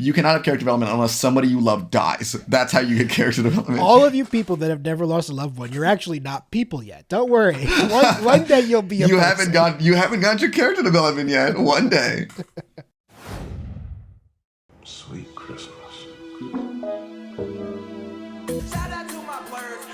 You cannot have character development unless somebody you love dies. That's how you get character development. All of you people that have never lost a loved one, you're actually not people yet. Don't worry. One day you'll be a you person. You haven't got your character development yet. One day. Sweet Christmas. Shout out to my birds.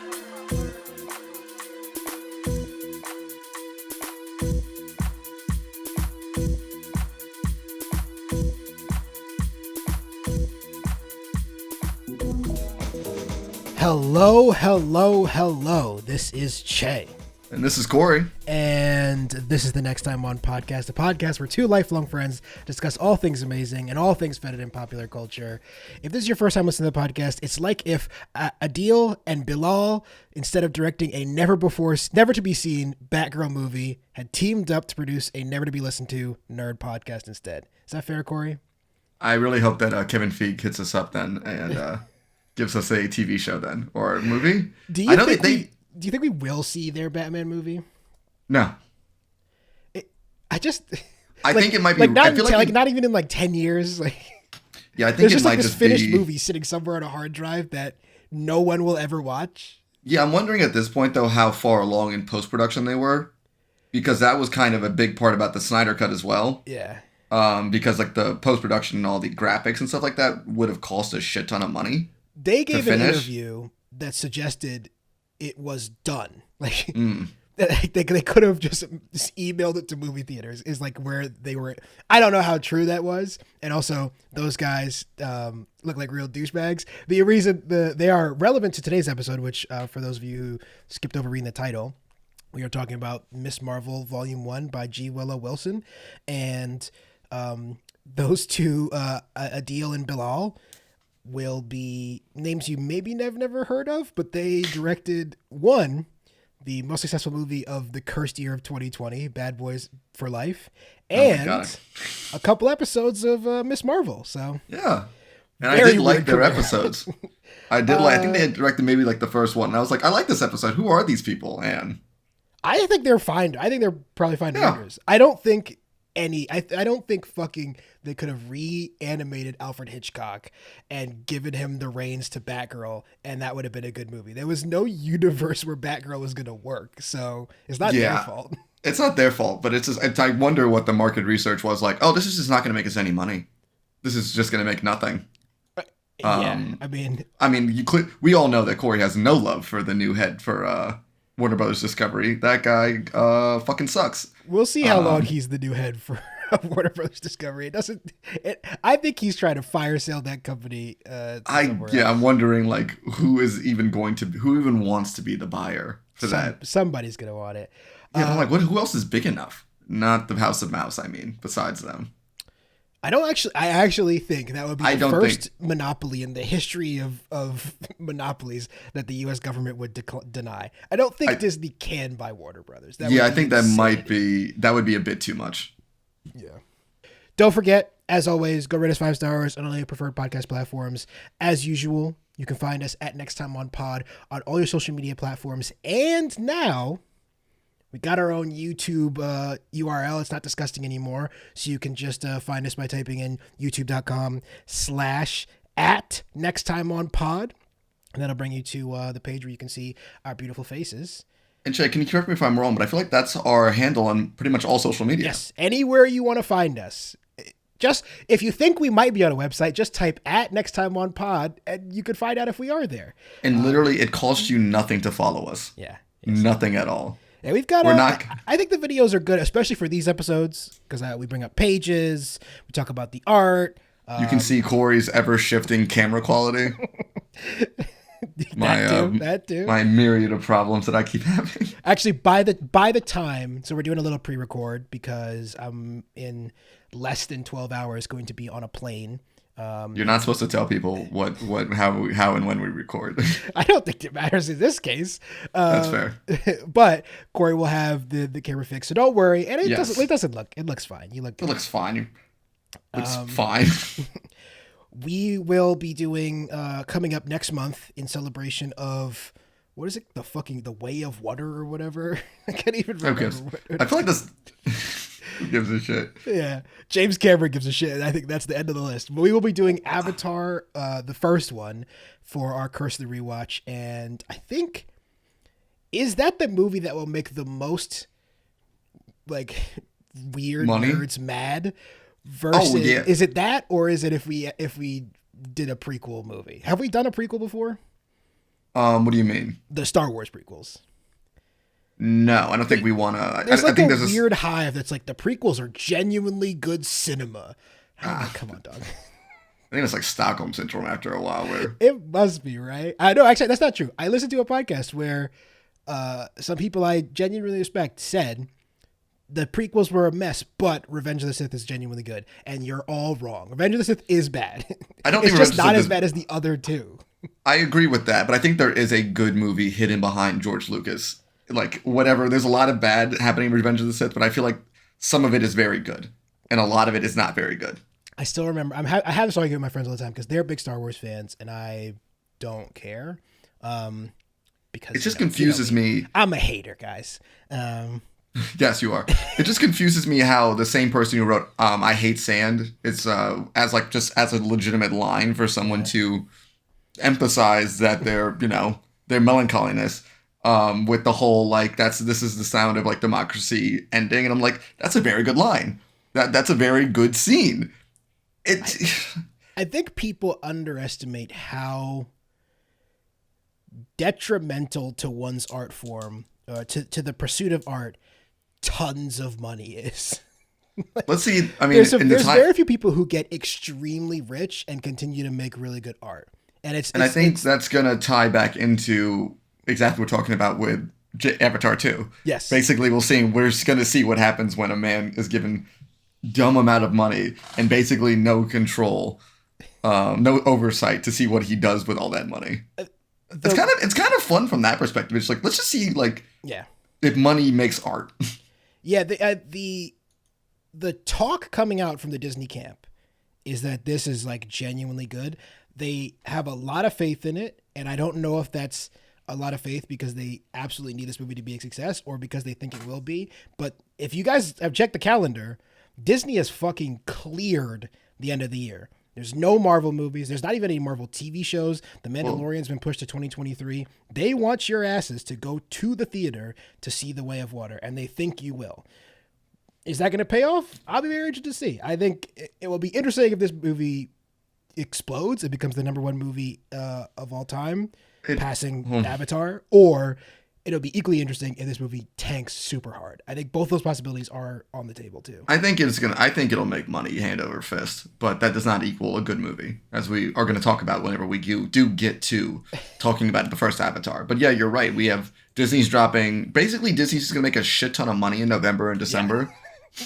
Hello, hello, hello. This is Che. And this is Corey. And this is the Next Time On podcast, a podcast where two lifelong friends discuss all things amazing and all things fetid in popular culture. If this is your first time listening to the podcast, it's like if Adil and Bilal, instead of directing a never to be seen Batgirl movie, had teamed up to produce a never to be listened to nerd podcast instead. Is that fair, Corey? I really hope that Kevin Feige hits us up then and gives us a TV show then or a movie. Do you think we will see their Batman movie? No. I think it might be not even in like 10 years. Like, yeah, I think there's it just might like this just finished be movie sitting somewhere on a hard drive that no one will ever watch. Yeah, I'm wondering at this point though how far along in post production they were, because that was kind of a big part about the Snyder Cut as well. Yeah. Because like the post production and all the graphics and stuff like that would have cost a shit ton of money. They gave an interview that suggested it was done. Like they could have just emailed it to movie theaters is like where they were. I don't know how true that was. And also those guys look like real douchebags. The reason they are relevant to today's episode, which for those of you who skipped over reading the title, we are talking about Miss Marvel Volume 1 by G. Willow Wilson. And those two, Adil and Bilal, will be names you maybe never heard of, but they directed the most successful movie of the cursed year of 2020, Bad Boys for Life, and a couple episodes of Miss Marvel. So yeah, and I did like their episodes. I think they had directed maybe like the first one, and I was like, I like this episode. Who are these people? And I think they're fine. I think they're probably fine directors. I don't think fucking they could have reanimated Alfred Hitchcock and given him the reins to Batgirl, and that would have been a good movie. There was no universe where Batgirl was going to work, so it's not their fault. It's not their fault, but it's just, I wonder what the market research was like. Oh, this is just not going to make us any money. This is just going to make nothing. We all know that Corey has no love for the new head for Warner Brothers Discovery. That guy fucking sucks. We'll see how long he's the new head for Warner Brothers Discovery. I think he's trying to fire sale that company. I'm wondering like who even wants to be the buyer for that. Somebody's gonna want it. Yeah, I'm like, who else is big enough? Not the House of Mouse, I mean, besides them. I actually think that would be the first monopoly in the history of monopolies that the U.S. government would deny. I don't think Disney can buy Warner Brothers. I think that would be a bit too much. Yeah. Don't forget, as always, go rate us 5 stars on all your preferred podcast platforms. As usual, you can find us at Next Time On Pod on all your social media platforms. And now we got our own YouTube URL. It's not disgusting anymore. So you can just find us by typing in youtube.com/@nexttimeonpod. And that'll bring you to the page where you can see our beautiful faces. And Jay, can you correct me if I'm wrong, but I feel like that's our handle on pretty much all social media. Yes, anywhere you want to find us. Just if you think we might be on a website, just type @nexttimeonpod and you could find out if we are there. And literally, it costs you nothing to follow us. Yeah. Nothing at all. Yeah, we've got. I think the videos are good, especially for these episodes, because we bring up pages, we talk about the art. You can see Corey's ever-shifting camera quality. That too. My myriad of problems that I keep having. Actually, by the time, so we're doing a little pre-record because I'm in less than 12 hours going to be on a plane. You're not supposed to tell people how and when we record. I don't think it matters in this case. That's fair. But Corey will have the camera fixed, so don't worry. And it doesn't look. It looks fine. It looks fine. It's fine. We will be doing coming up next month in celebration of what is it? The Way of Water or whatever. I can't even remember. I feel like this. Who gives a shit? Yeah, James Cameron gives a shit. And I think that's the end of the list. But we will be doing Avatar, the first one, for our Curse of the Rewatch, and I think is that the movie that will make the most like weird Money? nerds mad? Versus, yeah. Is it that, or is it if we did a prequel movie? Have we done a prequel before? What do you mean? The Star Wars prequels. No, I don't think we want to. There's I like think a there's weird hive that's like the prequels are genuinely good cinema. Come on, dog. I think it's like Stockholm syndrome after a while. Where It must be, right? I know, actually, that's not true. I listened to a podcast where some people I genuinely respect said the prequels were a mess, but Revenge of the Sith is genuinely good, and you're all wrong. Revenge of the Sith is bad. I don't it's think just Revenge of not the as Sith bad as the other two. I agree with that, but I think there is a good movie hidden behind George Lucas. Like whatever, there's a lot of bad happening in Revenge of the Sith, but I feel like some of it is very good, and a lot of it is not very good. I still remember. I have this argument with my friends all the time because they're big Star Wars fans, and I don't care. Because it just confuses me. I'm a hater, guys. Yes, you are. It just confuses me how the same person who wrote "I hate sand" it's as like just as a legitimate line for someone to emphasize that their their melancholiness with the whole like this is the sound of like democracy ending, and I'm like, that's a very good line. That's a very good scene. I think people underestimate how detrimental to one's art form, to the pursuit of art, tons of money is. Let's see. I mean, there's very few people who get extremely rich and continue to make really good art, and I think that's gonna tie back into exactly what we're talking about with Avatar 2. Yes. Basically, we're just gonna see what happens when a man is given dumb amount of money and basically no control, no oversight to see what he does with all that money. It's kind of fun from that perspective. It's like, let's just see if money makes art. Yeah, the talk coming out from the Disney camp is that this is like genuinely good. They have a lot of faith in it, and I don't know if that's a lot of faith because they absolutely need this movie to be a success or because they think it will be. But if you guys have checked the calendar, Disney has fucking cleared the end of the year. There's no Marvel movies. There's not even any Marvel TV shows. The Mandalorian's been pushed to 2023. They want your asses to go to the theater to see The Way of Water, and they think you will. Is that going to pay off? I'll be very interested to see. I think it will be interesting if this movie explodes. It becomes the number one movie of all time, passing Avatar, or it'll be equally interesting if this movie tanks super hard. I think both those possibilities are on the table too. I think it'll make money hand over fist, but that does not equal a good movie, as we are going to talk about whenever we do get to talking about the first Avatar. But yeah, you're right. We have Disney's dropping. Basically, Disney's just going to make a shit ton of money in November and December. Yeah.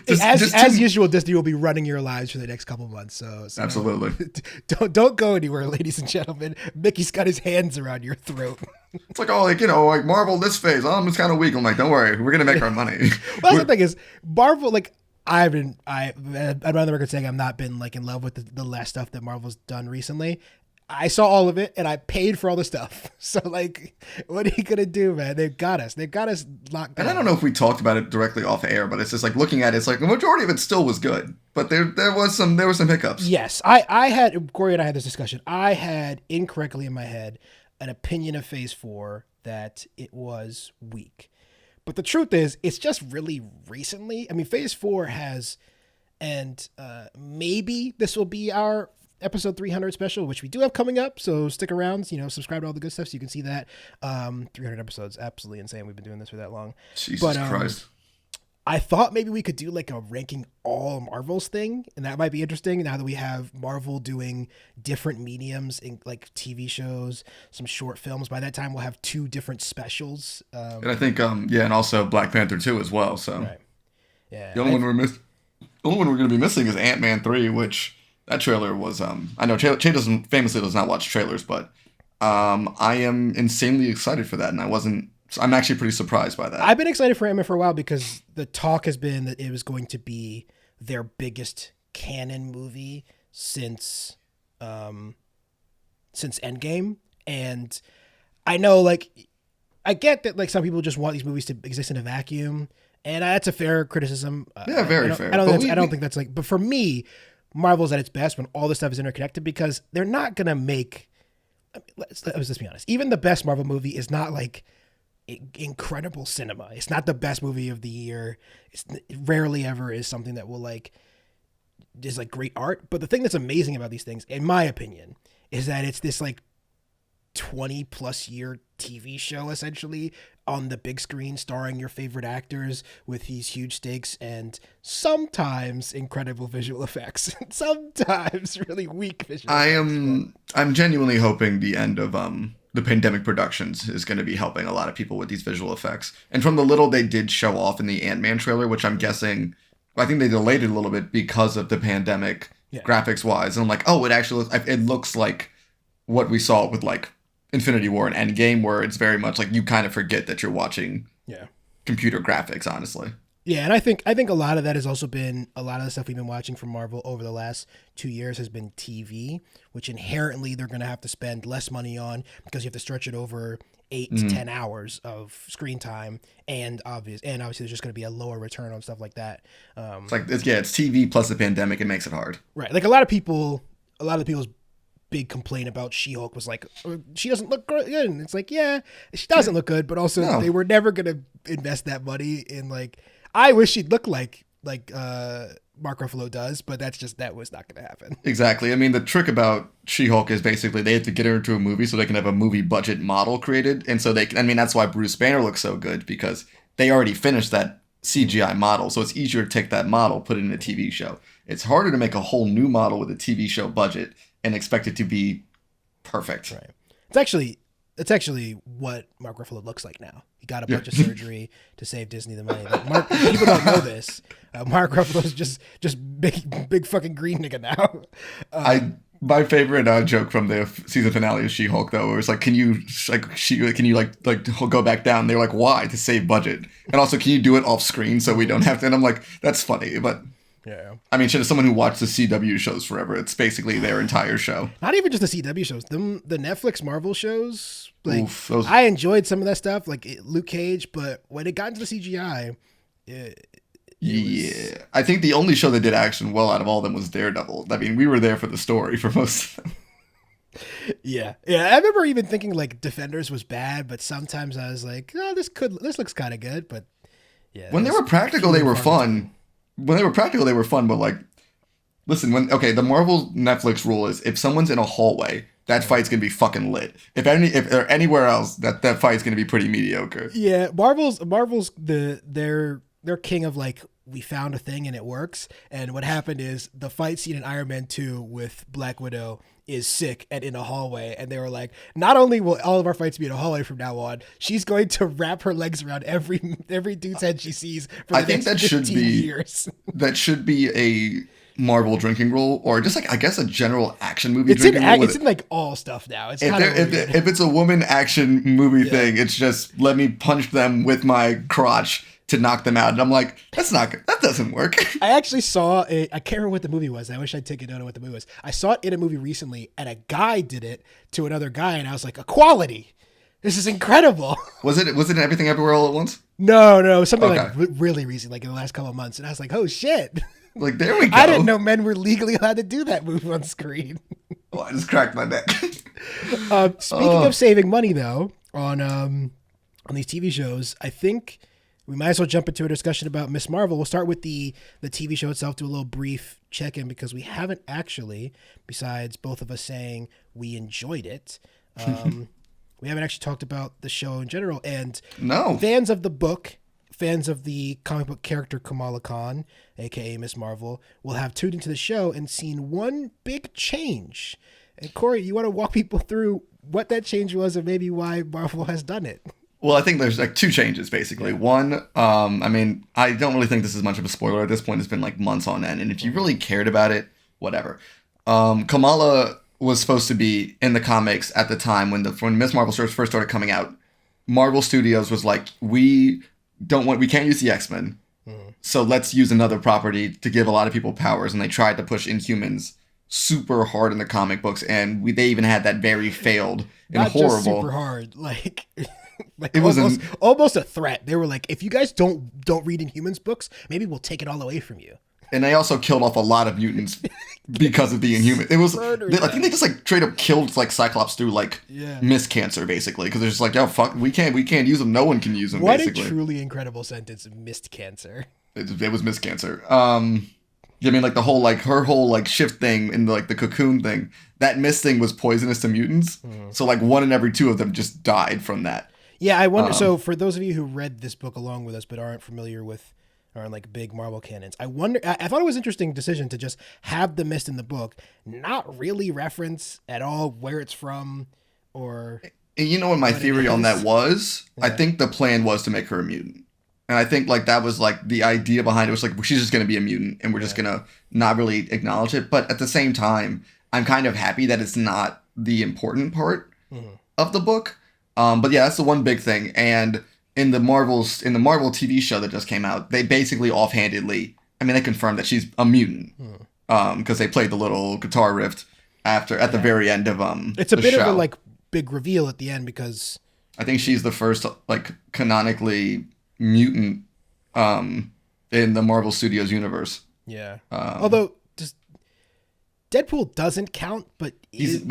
As usual, Disney will be running your lives for the next couple months. So absolutely, don't go anywhere, ladies and gentlemen. Mickey's got his hands around your throat. It's like, like Marvel this phase. It's kind of weak. I'm like, don't worry, we're gonna make our money. Well, that's the thing is, Marvel. Like, I'd run the record saying I've not been like in love with the last stuff that Marvel's done recently. I saw all of it and I paid for all the stuff. So like, what are you gonna do, man? They've got us locked down. And I don't know if we talked about it directly off air, but it's just like looking at it, it's like the majority of it still was good, but there were some hiccups. Yes, I had Corey and I had this discussion. I had incorrectly in my head an opinion of Phase 4 that it was weak, but the truth is, it's just really recently. I mean, Phase 4 has, and maybe this will be our episode 300 special, which we do have coming up, so stick around, subscribe to all the good stuff so you can see that. 300 episodes, absolutely insane. We've been doing this for that long. Jesus Christ. I thought maybe we could do like a ranking all Marvels thing, and that might be interesting now that we have Marvel doing different mediums in like TV shows, some short films. By that time we'll have 2 different specials. And I think and also Black Panther 2 as well, so right. Yeah. The only one we're going to be missing is Ant-Man 3, which that trailer was I know Che famously does not watch trailers, but I am insanely excited for that, and I'm actually pretty surprised by that. I've been excited for Ant-Man for a while because the talk has been that it was going to be their biggest canon movie since Endgame, and I know, like, I get that, like, some people just want these movies to exist in a vacuum, And that's a fair criticism. Yeah, very fair. I don't think that's like, but for me, Marvel's at its best when all this stuff is interconnected because they're not going to make, let's be honest, even the best Marvel movie is not like incredible cinema. It's not the best movie of the year. It rarely ever is something that will like, is like great art. But the thing that's amazing about these things, in my opinion, is that it's this like 20 plus year TV show essentially on the big screen starring your favorite actors with these huge stakes and sometimes incredible visual effects, sometimes really weak visual effects. I'm genuinely hoping the end of the pandemic productions is going to be helping a lot of people with these visual effects. And from the little they did show off in the Ant-Man trailer, which I'm guessing, I think they delayed it a little bit because of the pandemic graphics wise. And I'm like, oh, it looks like what we saw with like Infinity War and Endgame, where it's very much like you kind of forget that you're watching computer graphics, honestly. Yeah, and I think a lot of that has also been a lot of the stuff we've been watching from Marvel over the last 2 years has been TV, which inherently they're going to have to spend less money on because you have to stretch it over 8 to 10 hours of screen time, and obviously there's just going to be a lower return on stuff like that. It's TV plus the pandemic. It makes it hard, right? Like a lot of people's big complaint about She-Hulk was like, she doesn't look good. And it's like, yeah, she doesn't look good, but also they were never going to invest that money in like, I wish she'd look like Mark Ruffalo does, but that was not going to happen. Exactly. I mean, the trick about She-Hulk is basically they have to get her into a movie so they can have a movie budget model created. And so that's why Bruce Banner looks so good, because they already finished that CGI model. So it's easier to take that model, put it in a TV show. It's harder to make a whole new model with a TV show budget and expect it to be perfect. Right. It's actually what Mark Ruffalo looks like now. He got a bunch of surgery to save Disney the money. Like people don't know this. Mark Ruffalo's just big fucking green nigga now. My favorite joke from the season finale of She-Hulk though was like, can you go back down? They're like, why? To save budget, and also can you do it off screen so we don't have to? And I'm like, that's funny, but. Yeah. I mean, as someone who watched the CW shows forever, it's basically their entire show. Not even just the CW shows, the Netflix Marvel shows. Like, I enjoyed some of that stuff, like Luke Cage, but when it got into the CGI, I think the only show that did action well out of all of them was Daredevil. I mean, we were there for the story for most of them. Yeah. I remember even thinking like Defenders was bad, but sometimes I was like, oh, this looks kind of good, but yeah. When they were practical, they were fun. When they were practical, they were fun, but like, listen, the Marvel Netflix rule is if someone's in a hallway, that fight's gonna be fucking lit. If they're anywhere else, that fight's gonna be pretty mediocre. Yeah, Marvel's they're king of like, we found a thing and it works. And what happened is the fight scene in Iron Man 2 with Black Widow is sick and in a hallway, and they were like, not only will all of our fights be in a hallway from now on, she's going to wrap her legs around every dude's head she sees for the next 15 years. That should be a Marvel drinking rule, or just like, I guess, a general action movie drinking rule. It's in like all stuff now. It's if it's a woman action movie thing, it's just let me punch them with my crotch to knock them out. And I'm like, that doesn't work. I actually saw I can't remember what the movie was. I wish I'd taken note of what the movie was. I saw it in a movie recently, and a guy did it to another guy, and I was like, equality. This is incredible. Was it Everything Everywhere All at Once? No, something like really recent, like in the last couple of months. And I was like, oh shit. Like, there we go. I didn't know men were legally allowed to do that move on screen. Oh, I just cracked my neck. Speaking of saving money, though, on these TV shows, I think we might as well jump into a discussion about Miss Marvel. We'll start with the TV show itself, do a little brief check-in, because we haven't actually, besides both of us saying we enjoyed it, we haven't actually talked about the show in general. And fans of the book, fans of the comic book character Kamala Khan, a.k.a. Miss Marvel, will have tuned into the show and seen one big change. And Corey, you want to walk people through what that change was and maybe why Marvel has done it? Well, I think there's like two changes, basically. One, I mean, I don't really think this is much of a spoiler at this point. It's been like months on end. And if you really cared about it, whatever. Kamala was supposed to be in the comics at the time when Miss Marvel first started coming out. Marvel Studios was like, we can't use the X-Men. So let's use another property to give a lot of people powers. And they tried to push Inhumans super hard in the comic books, and they even had that very failed and Not horrible. just super hard, like It was almost a threat. They were like, if you guys don't read Inhumans books, maybe we'll take it all away from you. And they also killed off a lot of mutants because of the Inhumans. It was, I think they just like straight up killed like Cyclops through like miscancer basically, because they're just like, yo, fuck, we can't use them. No one can use them. What basically. a truly incredible sentence, missed cancer. It was miscancer. I mean, like the whole like her whole like shift thing and like the cocoon thing. That mist thing was poisonous to mutants. So like 1 in every 2 of them just died from that. Yeah, I wonder. So for those of you who read this book along with us but aren't familiar with, or like big Marvel canons, I wonder. I thought it was an interesting decision to just have the mist in the book, not really reference at all where it's from, or. And you know what my theory on that was? Yeah. I think the plan was to make her a mutant. And I think like that was like the idea behind it was like, she's just going to be a mutant and we're just going to not really acknowledge it. But at the same time, I'm kind of happy that it's not the important part of the book. But yeah, that's the one big thing. And in the Marvel TV show that just came out, they basically offhandedly, I mean, they confirmed that she's a mutant because they played the little guitar riff at the very end of It's a bit show. of a like big reveal at the end because I think she's the first like canonically mutant in the Marvel Studios universe. Yeah. Although Deadpool doesn't count, but he's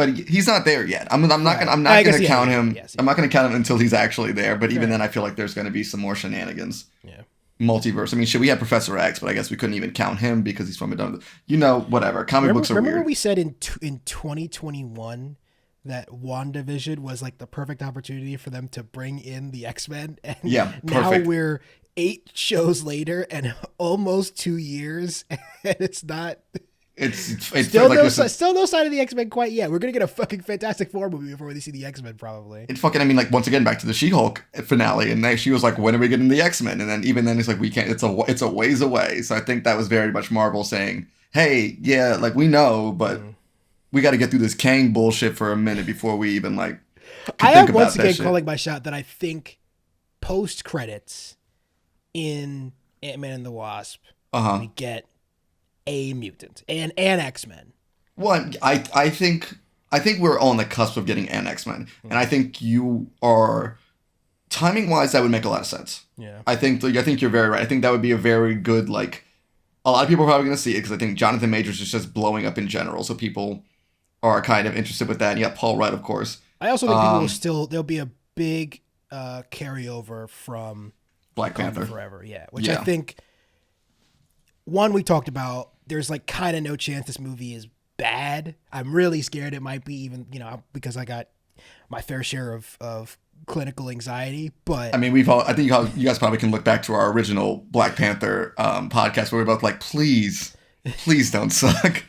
not there yet. I'm not gonna count him. Yes, I'm not gonna count him until he's actually there. But even then, I feel like there's gonna be some more shenanigans. Yeah. Multiverse. I mean, we had Professor X, but I guess we couldn't even count him because he's from a whatever. Comic books are weird. Remember we said in 2021 that WandaVision was like the perfect opportunity for them to bring in the X-Men, and now we're 8 shows later and almost 2 years, and it's not. It's still no sign of the X-Men quite yet. We're gonna get a fucking Fantastic Four movie before we see the X-Men, probably. I mean, like once again, back to the She-Hulk finale, and she was like, "When are we getting the X-Men?" And then even then, it's like we can't. It's a ways away. So I think that was very much Marvel saying, "Hey, yeah, like we know, but we got to get through this Kang bullshit for a minute before we even like." I am once again calling my shot that I think post credits in Ant-Man and the Wasp, we get a mutant and an X-Men. Well, I think we're on the cusp of getting an X-Men, and I think you are timing wise that would make a lot of sense. Yeah, I think you're very right. I think that would be a very good like. A lot of people are probably going to see it because I think Jonathan Majors is just blowing up in general, so people are kind of interested with that. And yeah, Paul Rudd, of course. I also think there'll be a big carryover from Black Panther Forever. Yeah, which I think we talked about. There's like kind of no chance this movie is bad. I'm really scared it might be, even, because I got my fair share of clinical anxiety. But I mean, I think you guys probably can look back to our original Black Panther podcast where we're both like, please don't suck.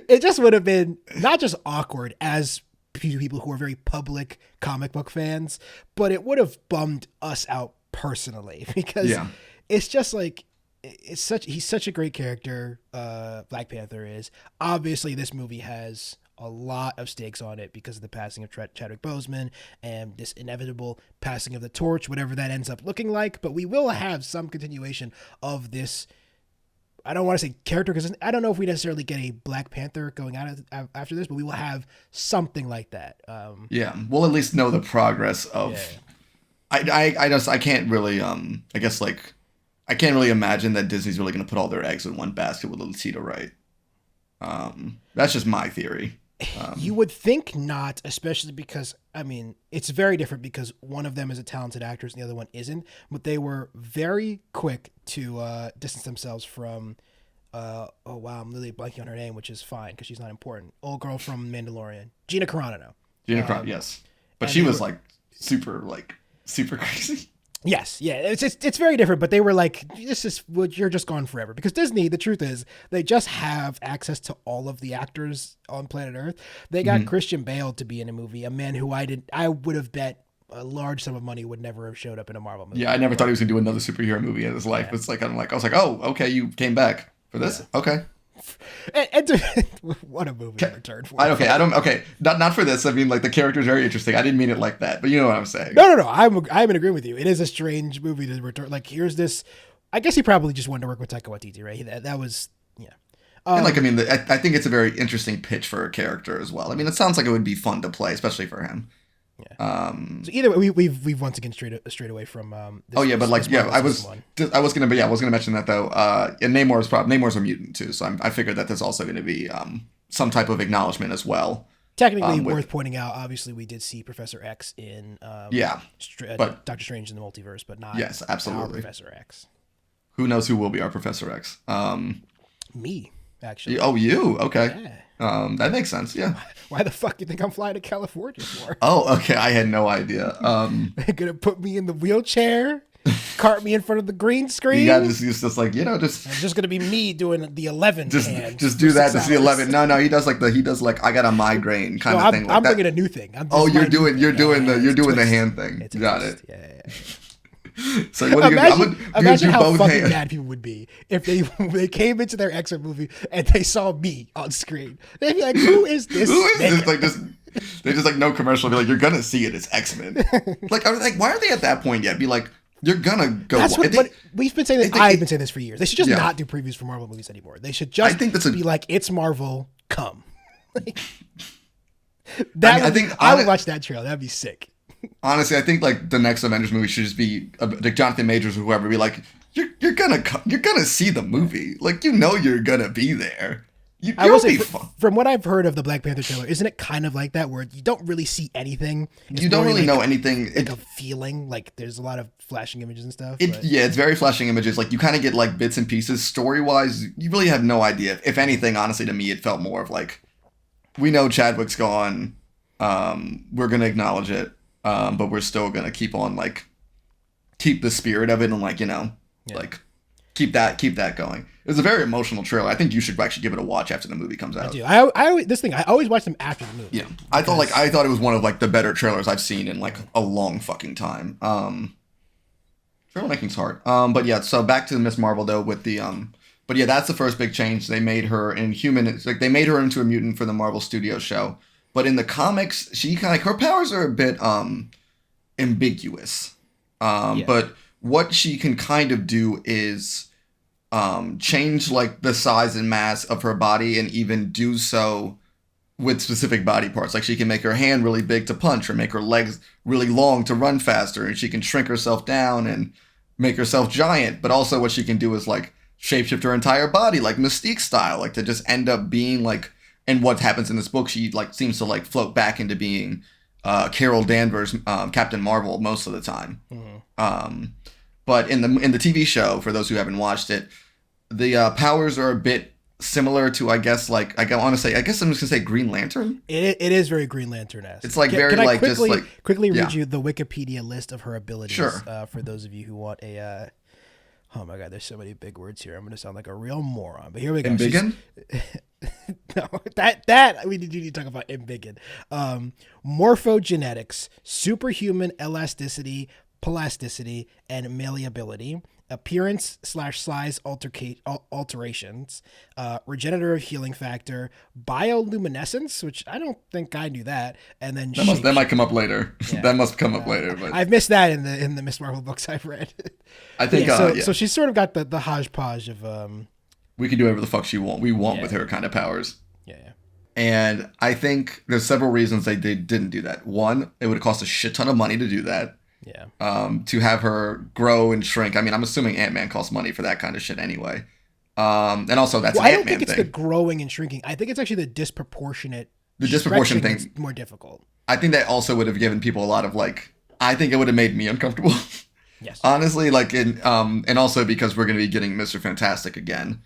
It just would have been not just awkward as people who are very public comic book fans, but it would have bummed us out personally because it's just like, he's such a great character. Black Panther is. Obviously this movie has a lot of stakes on it because of the passing of Chadwick Boseman and this inevitable passing of the torch, whatever that ends up looking like. But we will have some continuation of this. I don't want to say character because I don't know if we necessarily get a Black Panther going out after this, but we will have something like that. We'll at least know the progress of. Yeah. I can't really I can't really imagine that Disney's really going to put all their eggs in one basket with Letitia Wright. That's just my theory. You would think not, especially because, I mean, it's very different because one of them is a talented actress and the other one isn't. But they were very quick to distance themselves from, I'm literally blanking on her name, which is fine because she's not important. Old girl from Mandalorian. Gina Carano. Yes. But she was super crazy. Yes, yeah, it's very different, but they were like, you're just gone forever. Because Disney, the truth is, they just have access to all of the actors on planet Earth. They got Christian Bale to be in a movie, a man who I would have bet a large sum of money would never have showed up in a Marvel movie. Yeah, I never thought he was going to do another superhero movie in his life. Yeah. It's like, I was like, oh, okay, you came back for this? Yeah. Okay. What a movie return for. Not for this. I mean, like, the character is very interesting. I didn't mean it like that, but you know what I'm saying. No. I'm in agreement with you. It is a strange movie to return. Like, here's this. I guess he probably just wanted to work with Taika Waititi, right? That was, yeah. And like, I mean, I think it's a very interesting pitch for a character as well. I mean, it sounds like it would be fun to play, especially for him. Yeah. So either way, we've once again strayed away from. But like, I was gonna mention that though. And Namor's a mutant too, so I figured that there's also going to be some type of acknowledgement as well. Technically, worth pointing out. Obviously, we did see Professor X in but Doctor Strange in the Multiverse, but not absolutely our Professor X. Who knows who will be our Professor X? Me, actually. Oh, you? Okay. Yeah. That makes sense. Yeah. Why the fuck do you think I'm flying to California for? Oh, okay. I had no idea. They're gonna put me in the wheelchair, cart me in front of the green screen. You gotta just like, just. It's just gonna be me doing the 11. Just do that to see 11. No, he does like I got a migraine kind of thing. I'm bringing a new thing. You're doing the hand thing. Got it. Yeah. So what imagine how fucking mad people would be if they came into their X-Men movie and they saw me on screen. They'd be like, "Who is this?" Like they just like no commercial. Be like, "You're gonna see it. It's X-Men." Like, I was like, why are they at that point yet? Be like, "You're gonna go." That's what we've been saying. I've been saying this for years. They should just not do previews for Marvel movies anymore. They should just be like, "It's Marvel. Come." I would watch that trailer. That'd be sick. Honestly, I think like the next Avengers movie should just be like Jonathan Majors or whoever be like, you're gonna see the movie, like you're gonna be there. I will say, from what I've heard of the Black Panther trailer, isn't it kind of like that where you don't really see anything? You don't really know anything. Like a feeling, like there's a lot of flashing images and stuff. It's very flashing images. Like you kind of get like bits and pieces. Story wise, you really have no idea. If anything, honestly, to me, it felt more of like, we know Chadwick's gone. We're gonna acknowledge it. But we're still gonna keep the spirit of it and like keep that going. It was a very emotional trailer. I think you should actually give it a watch after the movie comes out. I do. I always watch them after the movie. Yeah, I thought it was one of like the better trailers I've seen in like a long fucking time. Trailer making's hard. But yeah. So back to Miss Marvel though with the But yeah, that's the first big change. They made her inhuman. Like they made her into a mutant for the Marvel Studios show. But in the comics, she kind of her powers are a bit ambiguous. But what she can kind of do is change like the size and mass of her body, and even do so with specific body parts. Like she can make her hand really big to punch, or make her legs really long to run faster, and she can shrink herself down and make herself giant. But also what she can do is like shapeshift her entire body, like Mystique style, like to just end up being like. And what happens in this book, she like seems to like float back into being Carol Danvers, Captain Marvel most of the time. Mm-hmm. But in the TV show, for those who haven't watched it, the powers are a bit similar to, I guess I'm just gonna say Green Lantern. It is very Green Lantern-esque. It's like quickly read you the Wikipedia list of her abilities. Sure. For those of you who want a. Oh my God, there's so many big words here. I'm going to sound like a real moron. But here we go. Embiggen? No, that we need to talk about Embiggen. Morphogenetics, superhuman elasticity, plasticity, and malleability. Appearance/size alterations, regenerative healing factor, bioluminescence, which I don't think I knew that, and then that might come up later. Yeah. That must come up later. But I've missed that in the Miss Marvel books I've read. I think so she's sort of got the hodgepodge of we can do whatever the fuck we want with her kind of powers. Yeah. And I think there's several reasons they didn't do that. One, it would have cost a shit ton of money to do that. Yeah. To have her grow and shrink. I mean, I'm assuming Ant-Man costs money for that kind of shit anyway. And also that's an Ant-Man thing. I don't think it's the growing and shrinking. I think it's actually the disproportionate thing more difficult. I think that also would have given people a lot of I think it would have made me uncomfortable. Yes. Honestly, and also because we're going to be getting Mr. Fantastic again.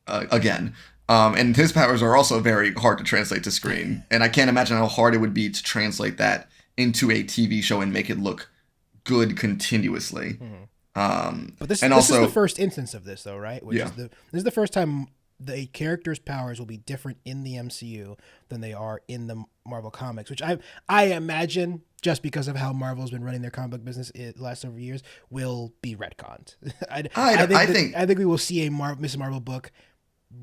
And his powers are also very hard to translate to screen. And I can't imagine how hard it would be to translate that into a TV show and make it look good continuously. Mm-hmm. But this is the first instance of this, though, right? This is the first time the character's powers will be different in the MCU than they are in the Marvel comics, which I imagine, just because of how Marvel's been running their comic book business the last several years, will be retconned. I think we will see a Miss Marvel book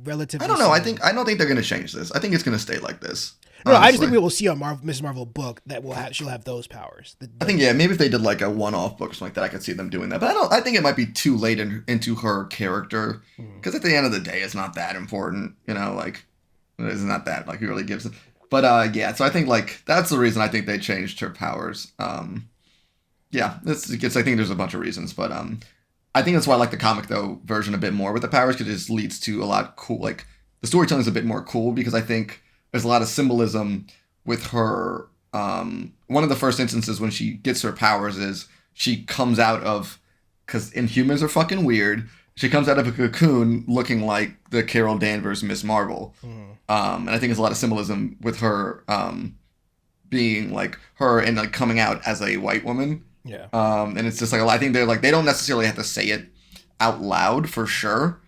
relatively. I don't know. I don't think they're going to change this. I think it's going to stay like this. No, I just honestly. think we will see a Miss Marvel book that she'll have those powers. I think maybe if they did like a one-off book or something like that, I could see them doing that. But I think it might be too late into her character because at the end of the day, it's not that important. Like it's not that like really gives it. But yeah, so I think like that's the reason I think they changed her powers. Yeah, I think there's a bunch of reasons, but I think that's why I like the comic though version a bit more with the powers because it just leads to a lot cool. Like the storytelling is a bit more cool because I think there's a lot of symbolism with her. One of the first instances when she gets her powers is she comes out of, because Inhumans are fucking weird. She comes out of a cocoon looking like the Carol Danvers Miss Marvel. And I think there's a lot of symbolism with her being like her and like coming out as a white woman. Yeah. And it's just like I think they're like they don't necessarily have to say it out loud for sure.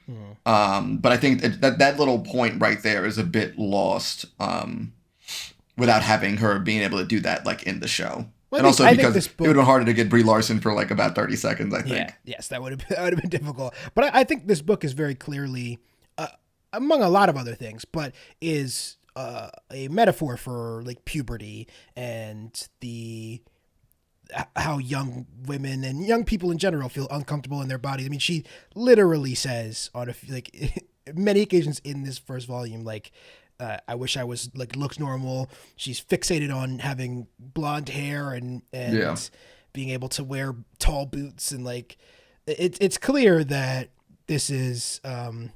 But I think that little point right there is a bit lost without having her being able to do that like in the show. Well, and also because it would have been harder to get Brie Larson for like about 30 seconds, I think. Yeah, yes, that would have been difficult. But I think this book is very clearly, among a lot of other things, but is a metaphor for like puberty and how young women and young people in general feel uncomfortable in their bodies. I mean, she literally says on many occasions in this first volume, like, I wish I was like looks normal. She's fixated on having blonde hair and being able to wear tall boots and like it's clear that this is like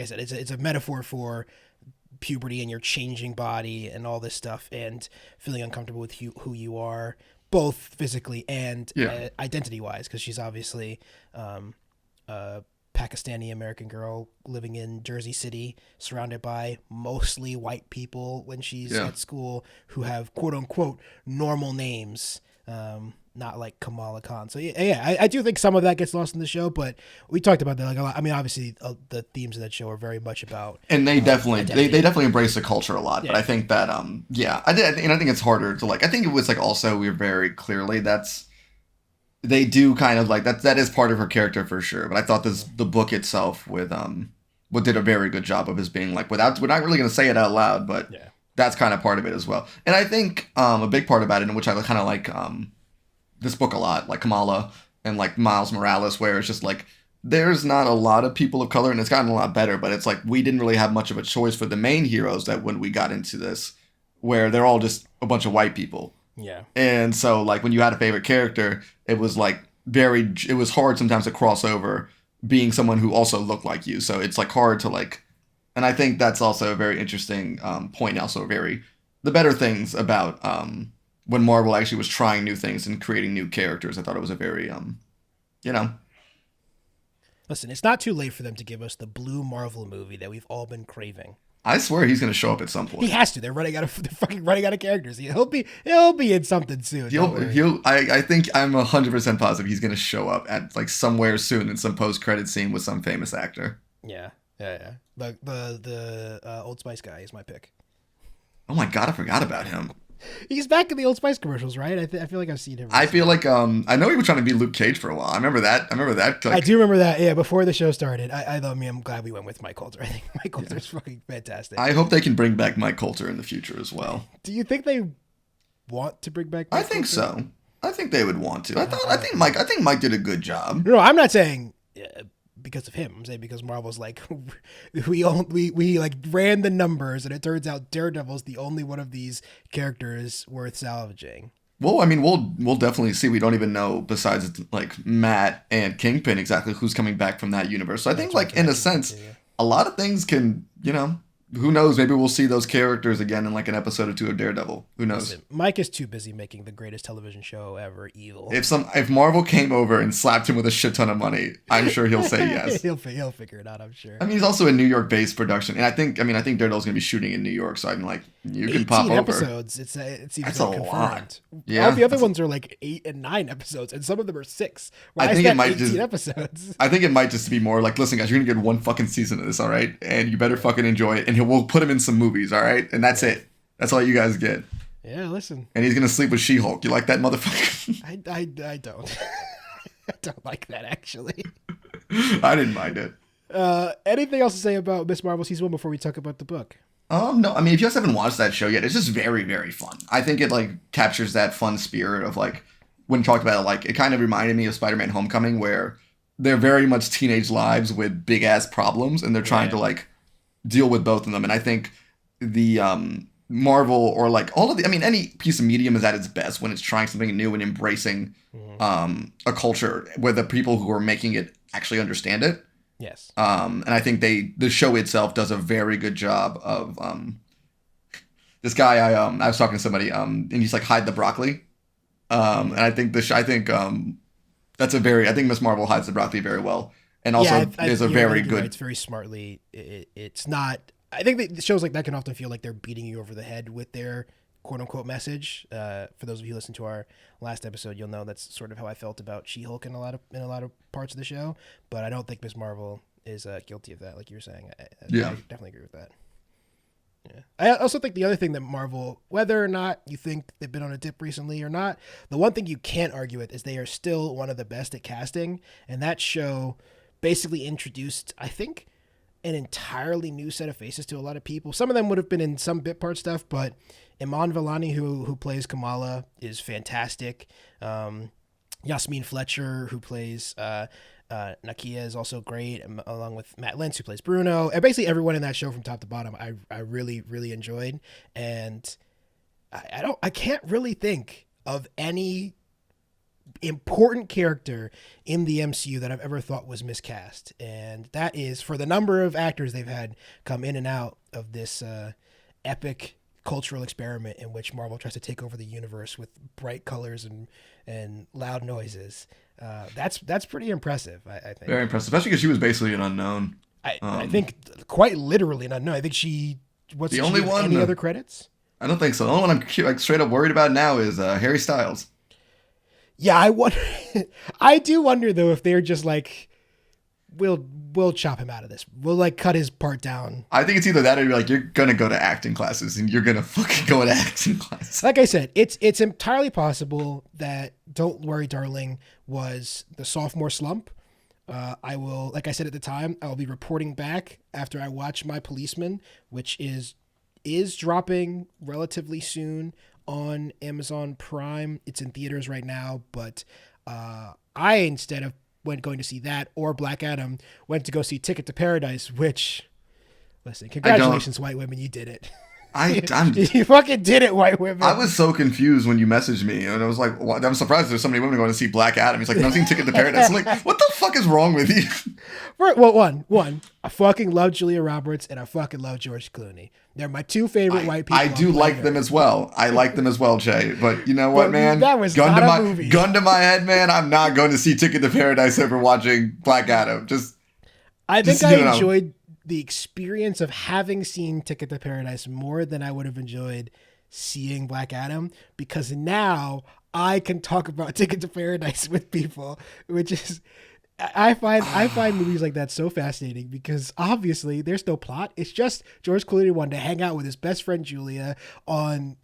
I said, it's a metaphor for puberty and your changing body and all this stuff and feeling uncomfortable with who you are, both physically and identity wise, because she's obviously Pakistani American girl living in Jersey City, surrounded by mostly white people when she's at school who have quote unquote normal names, not like Kamala Khan. So I do think some of that gets lost in the show, but we talked about that like a lot. I mean, obviously the themes of that show are very much about, and they definitely they definitely embrace the culture a lot. But I think that I think it's harder to like. I think it was like also we're very clearly they do kind of like that is part of her character for sure. But I thought the book itself with what did a very good job of is being like we're not really going to say it out loud, but that's kind of part of it as well. And I think a big part about it, in which I kind of like this book a lot, like Kamala and like Miles Morales, where it's just like there's not a lot of people of color, and it's gotten a lot better, but it's like we didn't really have much of a choice for the main heroes that when we got into this, where they're all just a bunch of white people. Yeah. And so like when you had a favorite character, it was like it was hard sometimes to cross over being someone who also looked like you. So it's like hard to like, and I think that's also a very interesting point. Also the better things about when Marvel actually was trying new things and creating new characters. I thought it was a very, Listen, it's not too late for them to give us the blue Marvel movie that we've all been craving. I swear he's going to show up at some point. He has to. They're fucking running out of characters. He'll be in something soon. I think I'm 100% positive he's going to show up at like somewhere soon in some post-credit scene with some famous actor. Yeah. The Old Spice guy is my pick. Oh my God, I forgot about him. He's back in the Old Spice commercials, right? I feel like I've seen him recently. I feel like I know he was trying to be Luke Cage for a while. I remember that. Like, I do remember that. Yeah, before the show started. I'm glad we went with Mike Coulter. I think Mike Coulter's fucking fantastic. I hope they can bring back Mike Coulter in the future as well. Do you think they want to bring back Mike I think Coulter? So. I think they would want to. I think Mike did a good job. No, I'm not saying because of him. I'm saying because Marvel's like we like ran the numbers and it turns out Daredevil's the only one of these characters worth salvaging. Well, I mean, we'll definitely see. We don't even know besides like Matt and Kingpin exactly who's coming back from that universe. So I think like in a sense, a lot of things can, who knows? Maybe we'll see those characters again in like an episode or two of Daredevil. Who knows? Listen, Mike is too busy making the greatest television show ever, Evil. If Marvel came over and slapped him with a shit ton of money, I'm sure he'll say yes. he'll figure it out. I'm sure. I mean, he's also a New York-based production, and I think Daredevil's gonna be shooting in New York, so I'm like, you can pop over. 18 episodes. It's even That's a confirmed. lot. Yeah, all the other ones are like 8 and 9 episodes, and some of them are 6. I think it might 18 episodes? I think it might just be more like, listen, guys, you're gonna get one fucking season of this, all right, and you better fucking enjoy it, and we'll put him in some movies, all right, and that's it. That's all you guys get. Yeah, listen. And he's gonna sleep with She-Hulk. You like that, motherfucker? I don't. I don't like that, actually. I didn't mind it. Anything else to say about Miss Marvel season 1 before we talk about the book? No, I mean, if you guys haven't watched that show yet, it's just very, very fun. I think it like captures that fun spirit of like when you talked about it, like it kind of reminded me of Spider-Man: Homecoming, where they're very much teenage lives with big ass problems, and they're trying to like deal with both of them. And I think the Marvel or like all of the, I mean, any piece of medium is at its best when it's trying something new and embracing a culture where the people who are making it actually understand it. Yes. And I think the show itself does a very good job of this guy I was talking to somebody and he's like hide the broccoli. And I think that's a very, I think Miss Marvel hides the broccoli very well. And also there's a very good, right. It's very smartly. It's not, I think that shows like that can often feel like they're beating you over the head with their quote unquote message. For those of you who listened to our last episode, you'll know that's sort of how I felt about She-Hulk in a lot of parts of the show. But I don't think Miss Marvel is guilty of that, like you were saying. I definitely agree with that. Yeah. I also think the other thing that Marvel, whether or not you think they've been on a dip recently or not, the one thing you can't argue with is they are still one of the best at casting. And that show basically introduced, I think, an entirely new set of faces to a lot of people. Some of them would have been in some bit part stuff, but Iman Vellani, who plays Kamala, is fantastic. Yasmine Fletcher, who plays Nakia, is also great, along with Matt Lintz, who plays Bruno. And basically everyone in that show from top to bottom, I really, really enjoyed. And I can't really think of any important character in the MCU that I've ever thought was miscast. And that is for the number of actors they've had come in and out of this epic cultural experiment in which Marvel tries to take over the universe with bright colors and loud noises. That's pretty impressive, I think. Very impressive, especially because she was basically an unknown. I think quite literally an unknown. I think what's the only one? Any other credits? I don't think so. The only one I'm like straight up worried about now is Harry Styles. Yeah, I do wonder though if they're just like, we'll chop him out of this. We'll like cut his part down. I think it's either that or you're like, you're gonna go to acting classes and you're gonna fucking go to acting classes. Like I said, it's entirely possible that Don't Worry Darling was the sophomore slump. I will, like I said at the time, I will be reporting back after I watch My Policeman, which is dropping relatively soon on Amazon Prime. It's in theaters right now, but I, instead of going to see that or Black Adam, went to go see Ticket to Paradise, which, listen, congratulations, white women, you did it. You fucking did it, white women. I was so confused when you messaged me, and I was like, well, I'm surprised there's so many women going to see Black Adam. He's like, no, I've seen Ticket to Paradise. I'm like, what the fuck is wrong with you? Well, one, I fucking love Julia Roberts and I fucking love George Clooney. They're my two favorite white people. I do like them as well. I like them as well, Jay. But you know what, man? That was not a movie. Gun to my head, man. I'm not going to see Ticket to Paradise over watching Black Adam. I think I enjoyed the experience of having seen Ticket to Paradise more than I would have enjoyed seeing Black Adam, because now I can talk about Ticket to Paradise with people, which is, I find movies like that so fascinating because obviously there's no plot. It's just George Clooney wanted to hang out with his best friend Julia on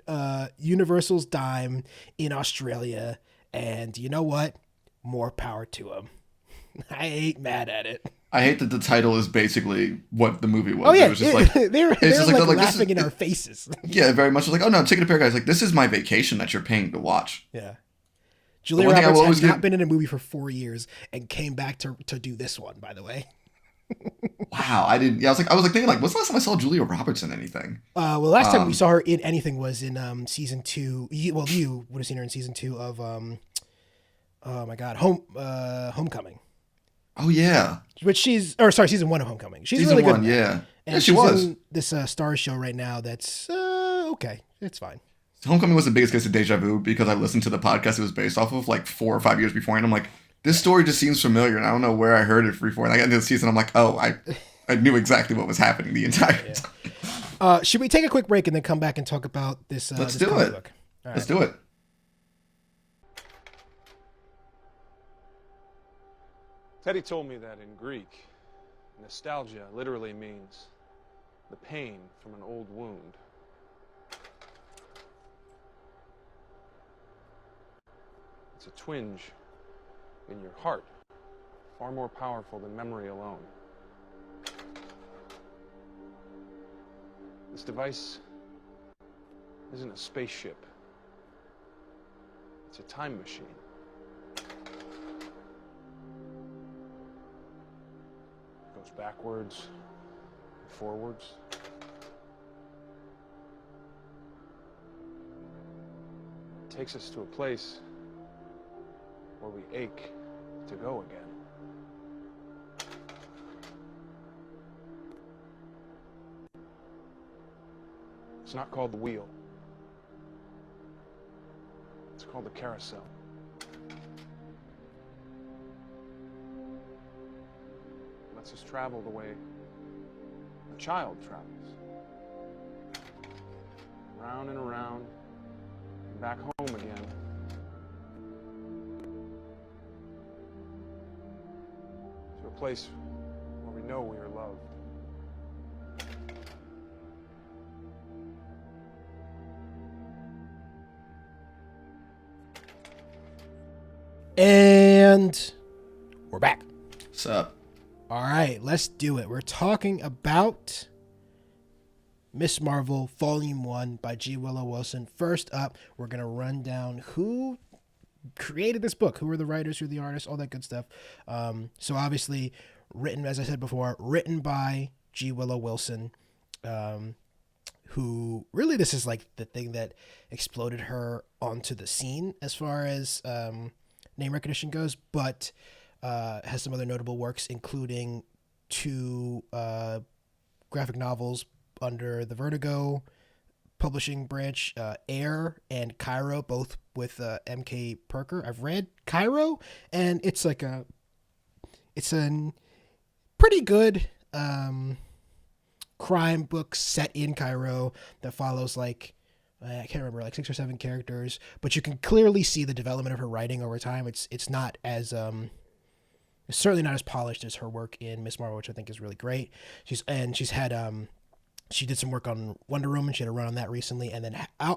Universal's dime in Australia, and you know what? More power to him. I ain't mad at it. I hate that the title is basically what the movie was. Oh yeah, it was just like they're like laughing in our faces. Yeah, very much like, oh no, Ticket to Paradise. Like, this is my vacation that you're paying to watch. Yeah. Julia Roberts has not been in a movie for 4 years and came back to do this one, by the way. Wow, I didn't. Yeah, I was like thinking, like, what's the last time I saw Julia Roberts in anything? Well, last time we saw her in anything was in season 2. You would have seen her in season 2 of oh my god, Homecoming. Oh yeah, which season 1 of Homecoming. She's season really good. 1, yeah. And she was in this Stars show right now. That's okay. It's fine. Homecoming was the biggest case of deja vu because I listened to the podcast it was based off of like 4 or 5 years before, and I'm like, this story just seems familiar, and I don't know where I heard it before. And I got into the season, I'm like, oh, I knew exactly what was happening the entire time. Should we take a quick break and then come back and talk about this? Let's this do it. book? Let's do it. Teddy told me that in Greek, nostalgia literally means the pain from an old wound. It's a twinge in your heart, far more powerful than memory alone. This device isn't a spaceship. It's a time machine. It goes backwards and forwards. It takes us to a place where we ache to go again. It's not called the wheel. It's called the carousel. It lets us travel the way a child travels. Round and around, and back home again. To a place where we know we are loved. And we're back. What's up? All right, let's do it. We're talking about Miss Marvel Volume 1 by G. Willow Wilson. First up, we're going to run down who created this book, who were the writers, who were the artists, all that good stuff. So obviously, written, as I said before, written by G. Willow Wilson, who really, this is like the thing that exploded her onto the scene as far as name recognition goes, but has some other notable works, including 2 graphic novels under the Vertigo publishing branch, Air and Cairo, both with M.K. Perker. I've read Cairo, and it's like a pretty good crime book set in Cairo that follows like, I can't remember, like 6 or 7 characters, but you can clearly see the development of her writing over time. It's not as it's certainly not as polished as her work in Miss Marvel, which I think is really great. She did some work on Wonder Woman. She had a run on that recently, and then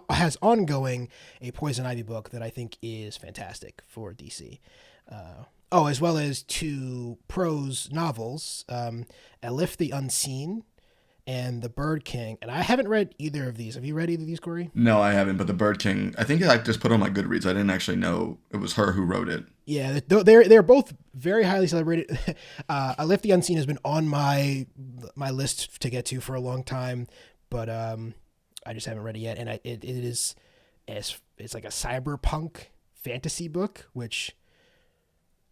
has ongoing a Poison Ivy book that I think is fantastic for DC. As well as 2 prose novels, Elif the Unseen and The Bird King. And I haven't read either of these. Have you read either of these, Corey? No, I haven't, but The Bird King, I think I just put on my Goodreads. I didn't actually know it was her who wrote it. Yeah, they're both very highly celebrated. Elif the Unseen has been on my list to get to for a long time, but I just haven't read it yet. And it's like a cyberpunk fantasy book, which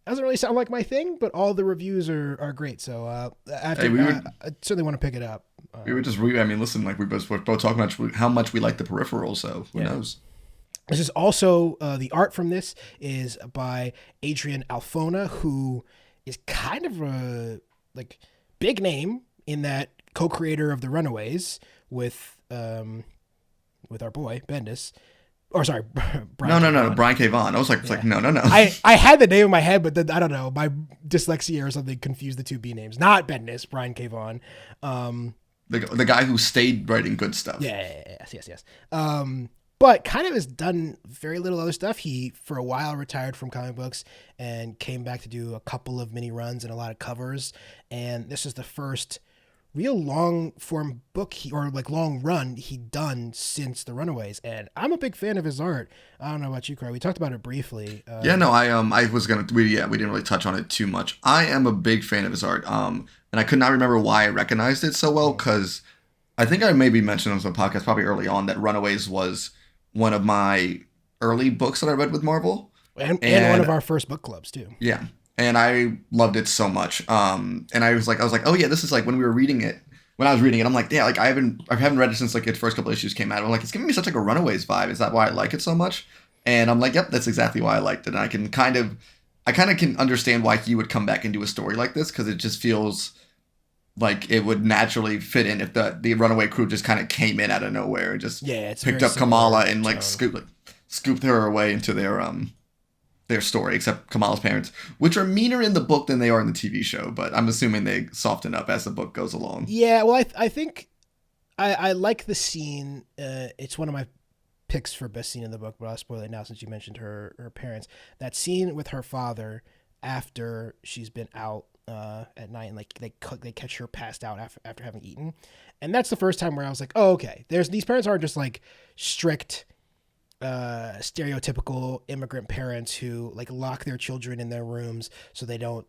doesn't really sound like my thing, but all the reviews are great. So I certainly want to pick it up. Listen, like we're both talking about how much we like The Peripheral, so who knows? This is also, the art from this is by Adrian Alfona, who is kind of a big name in that co-creator of The Runaways with our boy Bendis. Or sorry, Brian. No, Brian K. Vaughan. I was like, no. I had the name in my head, but then, I don't know, my dyslexia or something confused the 2 B names. Not Bendis, Brian K. Vaughan. The guy who stayed writing good stuff. Yes. But kind of has done very little other stuff. He, for a while, retired from comic books and came back to do a couple of mini runs and a lot of covers. And this is the first real long form book long run he'd done since The Runaways. And I'm a big fan of his art. I don't know about you, Corey. We talked about it briefly. We didn't really touch on it too much. I am a big fan of his art. And I could not remember why I recognized it so well, because I think I maybe mentioned on some podcast probably early on that Runaways was one of my early books that I read with Marvel. And one of our first book clubs too. Yeah. And I loved it so much. And I was like, oh yeah, this is like when I was reading it, I'm like, yeah, like I haven't read it since like its first couple issues came out. I'm like, it's giving me such like a Runaways vibe. Is that why I like it so much? And I'm like, yep, that's exactly why I liked it. And I kind of can understand why he would come back and do a story like this, because it just feels like it would naturally fit in if the Runaway crew just kind of came in out of nowhere and just picked up Kamala and like scooped her away into their story, except Kamala's parents, which are meaner in the book than they are in the TV show, but I'm assuming they soften up as the book goes along. Yeah, well, I think I like the scene. It's one of my picks for best scene in the book, but I'll spoil it now since you mentioned her parents. That scene with her father after she's been out at night, and like they catch her passed out after having eaten, and that's the first time where I was like, oh, okay, these parents aren't just like strict, stereotypical immigrant parents who like lock their children in their rooms so they don't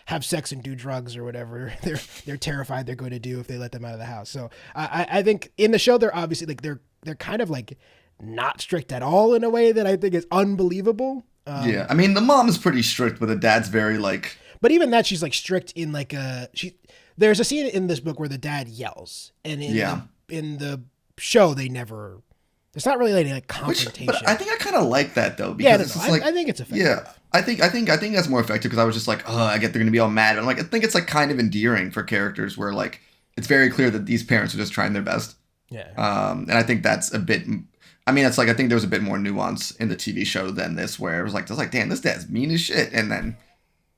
have sex and do drugs or whatever they're terrified they're going to do if they let them out of the house. So I think in the show they're obviously like they're kind of like not strict at all in a way that I think is unbelievable. Yeah, I mean the mom is pretty strict, but the dad's very like. But even that, she's like strict in like there's a scene in this book where the dad yells, and in the show they never. There's not really any like confrontation. But I think I kind of like that though, because it's just like I think it's effective. Yeah, I think that's more effective, because I was just like, oh, I get they're gonna be all mad. And I'm like, I think it's like kind of endearing for characters where like it's very clear that these parents are just trying their best. Yeah. And I think that's a bit. I mean, it's like I think there was a bit more nuance in the TV show than this, where it was like, damn, this dad's mean as shit. And then,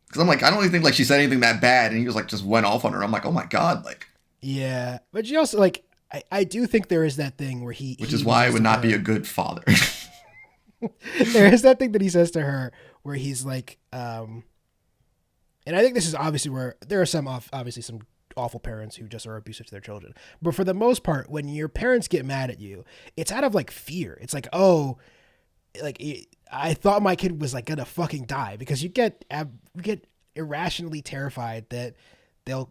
because I'm like, I don't really think like she said anything that bad, and he was like just went off on her. I'm like, oh my god, like. Yeah, but she also like. I do think there is that thing where which is why I would not be a good father. There is that thing that he says to her where he's like, and I think this is obviously where there are obviously some awful parents who just are abusive to their children. But for the most part, when your parents get mad at you, it's out of like fear. It's like, oh, like I thought my kid was like gonna fucking die, because you get irrationally terrified that they'll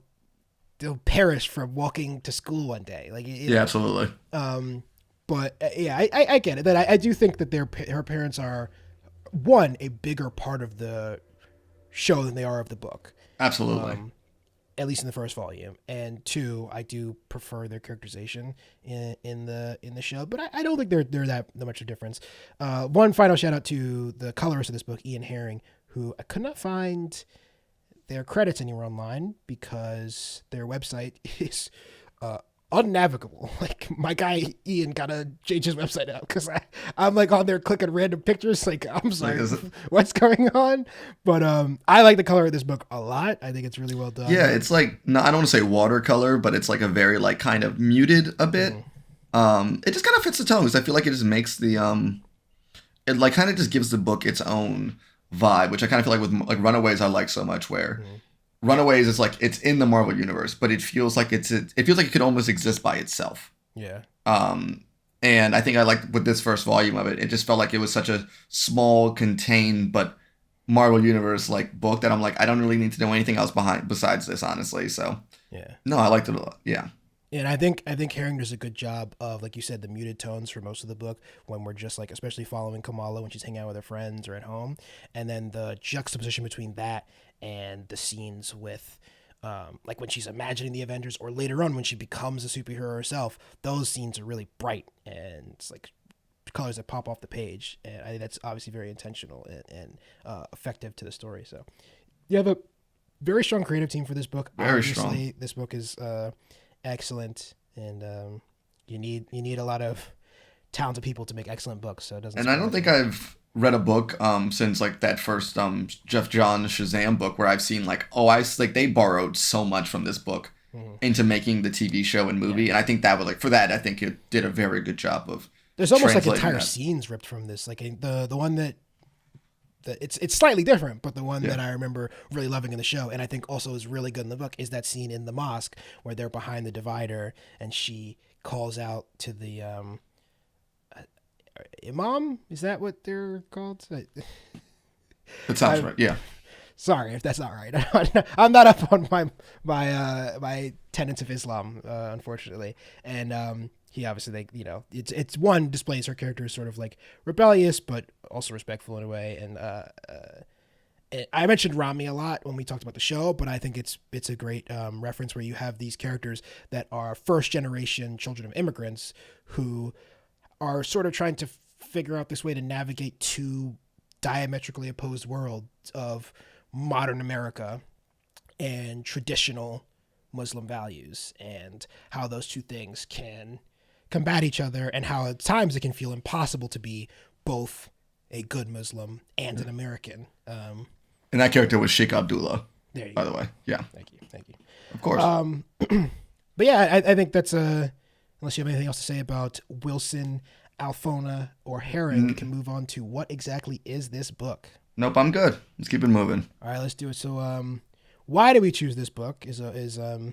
perish from walking to school one day. Like, yeah, absolutely. But yeah, I get it. That I do think that her parents are, one, a bigger part of the show than they are of the book. Absolutely. At least in the first volume, and two, I do prefer their characterization in the show. But I don't think they're that much of a difference. One final shout out to the colorist of this book, Ian Herring, who I could not find their credits anywhere online because their website is unnavigable. Like, my guy Ian gotta change his website out because I'm like on there clicking random pictures. Like, I'm sorry, what's going on? But I like the color of this book a lot. I think it's really well done. Yeah, it's like, no, I don't want to say watercolor, but it's like a very like kind of muted a bit. It just kind of fits the tone, because I feel like it just makes the it like kind of just gives the book its own vibe, which I kind of feel like with like Runaways I like so much, where Runaways is like it's in the Marvel universe, but it feels like it feels like it could almost exist by itself. Yeah. And I think I like with this first volume of it, it just felt like it was such a small, contained, but Marvel universe like book that I'm like, I don't really need to know anything else besides this, honestly. So yeah. No, I liked it a lot. Yeah. And I think Herring does a good job of, like you said, the muted tones for most of the book, when we're just like, especially following Kamala when she's hanging out with her friends or at home, and then the juxtaposition between that and the scenes with, like when she's imagining the Avengers, or later on when she becomes a superhero herself. Those scenes are really bright, and it's like colors that pop off the page, and I think that's obviously very intentional and effective to the story. So you have a very strong creative team for this book. Very obviously, strong. This book is excellent, and you need a lot of talented people to make excellent books. So it doesn't. And I don't think I've read a book since like that first Jeff Johns Shazam book, where I've seen like, oh, they borrowed so much from this book into making the TV show and movie, and I think that was like, for that I think it did a very good job of. There's almost like entire scenes ripped from this, like the one that it's slightly different, but the one that I remember really loving in the show, and I think also is really good in the book, is that scene in the mosque where they're behind the divider and she calls out to the imam. Is that what they're called? That sounds right. Yeah. Sorry if that's not right. I'm not up on my tenets of Islam, unfortunately, and he obviously, it's one, displays her character as sort of like rebellious, but also respectful in a way. And I mentioned Rami a lot when we talked about the show, but I think it's a great reference where you have these characters that are first generation children of immigrants who are sort of trying to figure out this way to navigate two diametrically opposed worlds of modern America and traditional Muslim values, and how those two things can combat each other, and how at times it can feel impossible to be both a good Muslim and an American. And that character was Sheikh Abdullah, by the way. Yeah. Thank you. Of course. But yeah, I think that's unless you have anything else to say about Wilson, Alfona, or Herring, we can move on to what exactly is this book. Nope, I'm good. Let's keep it moving. All right, let's do it. So why do we choose this book is a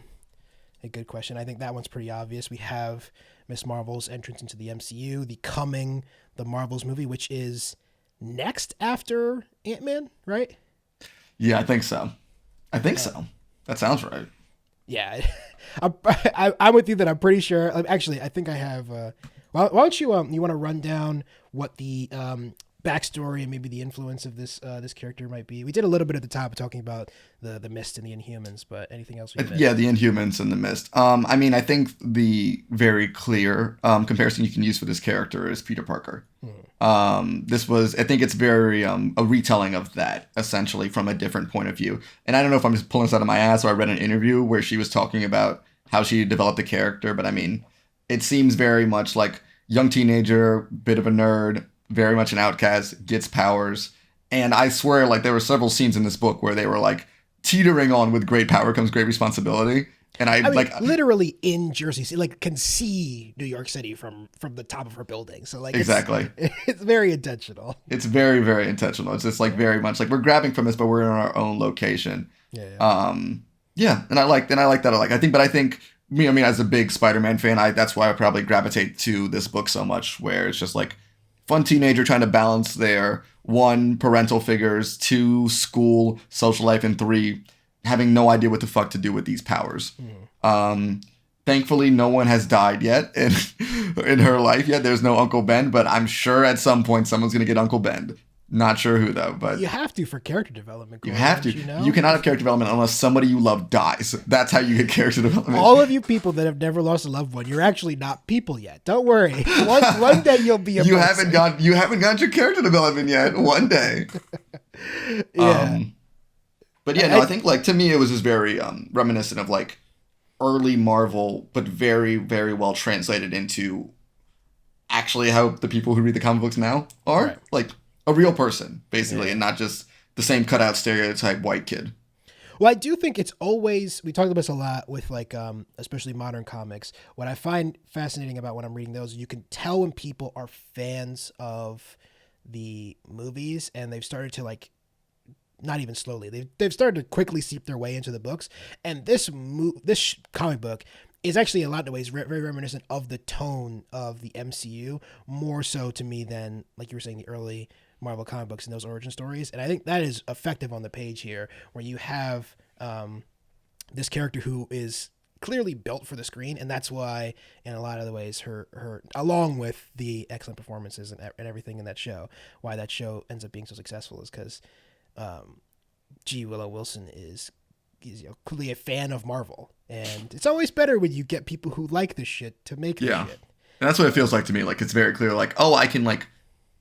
good question. I think that one's pretty obvious. We have Miss Marvel's entrance into the MCU, the Marvels movie, which is next after Ant-Man, right? Yeah, I think so. So. That sounds right. Yeah, I'm with you that I'm pretty sure. Actually, I think I have. Why don't you you want to run down what the backstory and maybe the influence of this character might be? We did a little bit at the top talking about the Mist and the Inhumans, but anything else? Yeah, the Inhumans and the Mist. I mean, I think the very clear comparison you can use for this character is Peter Parker. I think it's very a retelling of that, essentially, from a different point of view. And I don't know if I'm just pulling this out of my ass or I read an interview where she was talking about how she developed the character, but I mean, it seems very much like young teenager, bit of a nerd, very much an outcast, gets powers. And I swear, like, there were several scenes in this book where they were like teetering on with great power comes great responsibility. And I mean, like literally in Jersey, like can see New York City from the top of her building. So like exactly, it's very intentional. It's very, very intentional. It's just like very much like we're grabbing from this, but we're in our own location. Yeah. And I like that. I think me, I mean, as a big Spider-Man fan, that's why I probably gravitate to this book so much, where it's just like fun teenager trying to balance their 1, parental figures, 2, school, social life, and 3, having no idea what the fuck to do with these powers. Thankfully, no one has died yet in her life yet. There's no Uncle Ben, but I'm sure at some point someone's going to get Uncle Ben. Not sure who, though. But you have to for character development. You have to. You cannot have character development unless somebody you love dies. That's how you get character development. All of you people that have never lost a loved one, you're actually not people yet. Don't worry. One day you'll be a you person. You haven't got your character development yet. One day. Yeah. But yeah, no, I think like to me it was just very reminiscent of like early Marvel, but very, very well translated into actually how the people who read the comic books now are. Right. Like a real person, basically, and not just the same cutout stereotype white kid. Well, I do think it's always, we talk about this a lot with like, especially modern comics. What I find fascinating about when I'm reading those, you can tell when people are fans of the movies and they've started to like, not even slowly, they've started to quickly seep their way into the books. And this comic book is actually in a lot of ways very reminiscent of the tone of the MCU, more so to me than, like you were saying, the early Marvel comic books and those origin stories. And I think that is effective on the page here, where you have this character who is clearly built for the screen, and that's why in a lot of the ways her along with the excellent performances and everything in that show, why that show ends up being so successful is because Willow Wilson is clearly a fan of Marvel, and it's always better when you get people who like this shit to make this shit. And that's what it feels like to me. Like it's very clear, like, oh, I can like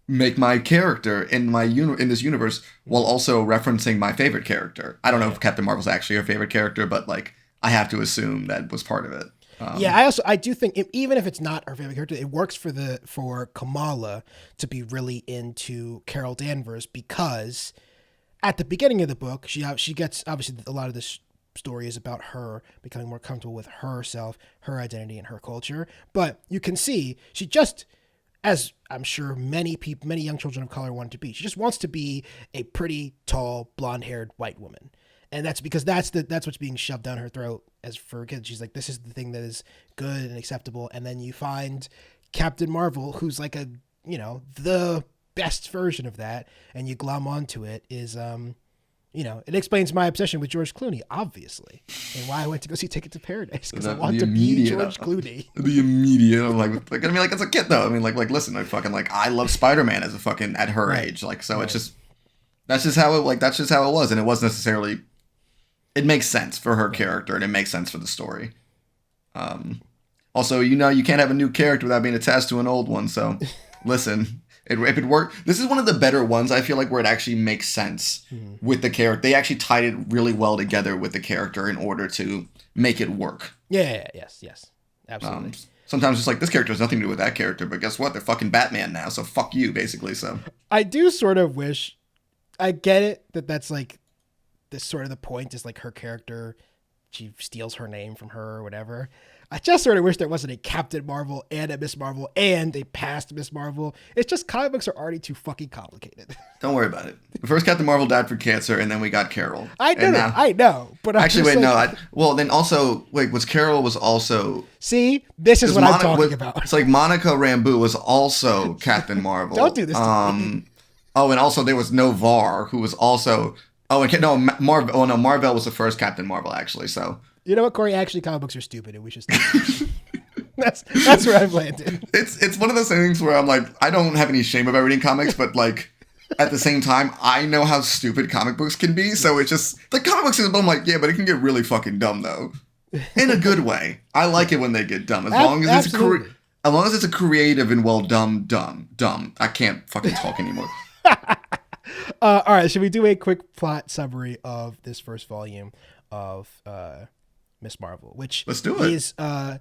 make my character in in this universe while also referencing my favorite character. I don't know if Captain Marvel's actually her favorite character, but like I have to assume that was part of it. I do think even if it's not her favorite character, it works for Kamala to be really into Carol Danvers, because at the beginning of the book, she gets, obviously a lot of this story is about her becoming more comfortable with herself, her identity, and her culture. But you can see she just, as I'm sure many young children of color want to be, she just wants to be a pretty, tall, blonde-haired white woman. And that's because that's what's being shoved down her throat as for kids. She's like, this is the thing that is good and acceptable. And then you find Captain Marvel, who's like the best version of that, and you glom onto it is, it explains my obsession with George Clooney, obviously, and why I went to go see Ticket to Paradise, because I want to be George Clooney. The immediate, I'm like, I mean, like as a kid though, I mean, like listen, I love Spider-Man as a fucking at her age, like so it's that's just how it was, and it wasn't necessarily. It makes sense for her character, and it makes sense for the story. Also, you can't have a new character without being attached to an old one. So, listen, if it worked, this is one of the better ones, I feel like, where it actually makes sense with the character. They actually tied it really well together with the character in order to make it work. Yes, absolutely. Sometimes it's like, this character has nothing to do with that character, but guess what? They're fucking Batman now, so fuck you, basically. So I do sort of wish, I get it that's like, this sort of the point is like her character, she steals her name from her or whatever. I just sort of wish there wasn't a Captain Marvel and a Miss Marvel and a past Miss Marvel. It's just comic books are already too fucking complicated. Don't worry about it. The first Captain Marvel died from cancer, and then we got Carol. I know, but then also, was Carol was also... See, this is what I'm talking about. It's like Monica Rambeau was also Captain Marvel. Don't do this to me. Oh, and also there was Novar, who was also... Marvel was the first Captain Marvel, actually, so... You know what, Corey? Actually, comic books are stupid, and we should stop. That's where I've landed. It's one of those things where I'm like, I don't have any shame about reading comics, but like, at the same time, I know how stupid comic books can be, so it's just... The comic books is... I'm like, yeah, but it can get really fucking dumb, though. In a good way. I like it when they get dumb. As long as it's a creative and well dumb. I can't fucking talk anymore. All right, should we do a quick plot summary of this first volume of Miss Marvel? Which let's do it. Is I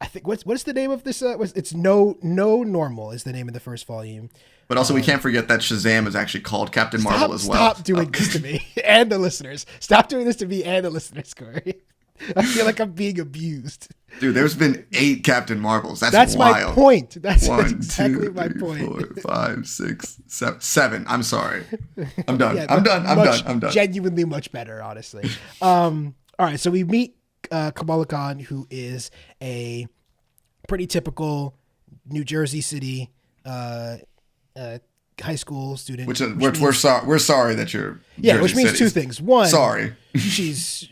think what's the name of this? It's No Normal is the name of the first volume. But also, we can't forget that Shazam is actually called Captain Marvel as well. Stop doing this to me and the listeners. Stop doing this to me and the listeners, Corey. I feel like I'm being abused. Dude, there's been 8 Captain Marvels. That's wild. My point. That's 1, exactly 2, 3, my point. 4, 5, 6, 7. I'm sorry. I'm done. Yeah, I'm done. Genuinely much better, honestly. All right, so we meet Kamala Khan, who is a pretty typical New Jersey City high school student. Which we're sorry that you're. Yeah, Jersey which means Cities. 2 things. One, sorry, she's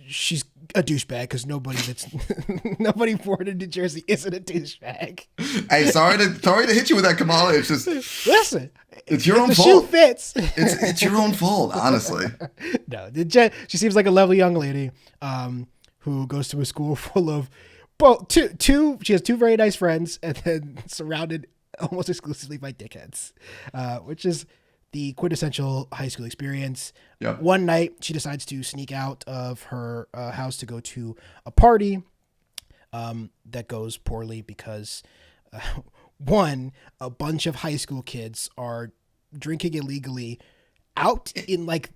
a douchebag because nobody born in New Jersey isn't a douchebag. Hey, sorry to hit you with that, Kamala. It's just listen. It's your own the fault. shoe fits. It's your own fault, honestly. No, she seems like a lovely young lady who goes to a school full of two. She has 2 very nice friends, and then surrounded almost exclusively by dickheads, which is the quintessential high school experience. Yep. One night, she decides to sneak out of her house to go to a party that goes poorly because, a bunch of high school kids are drinking illegally out in like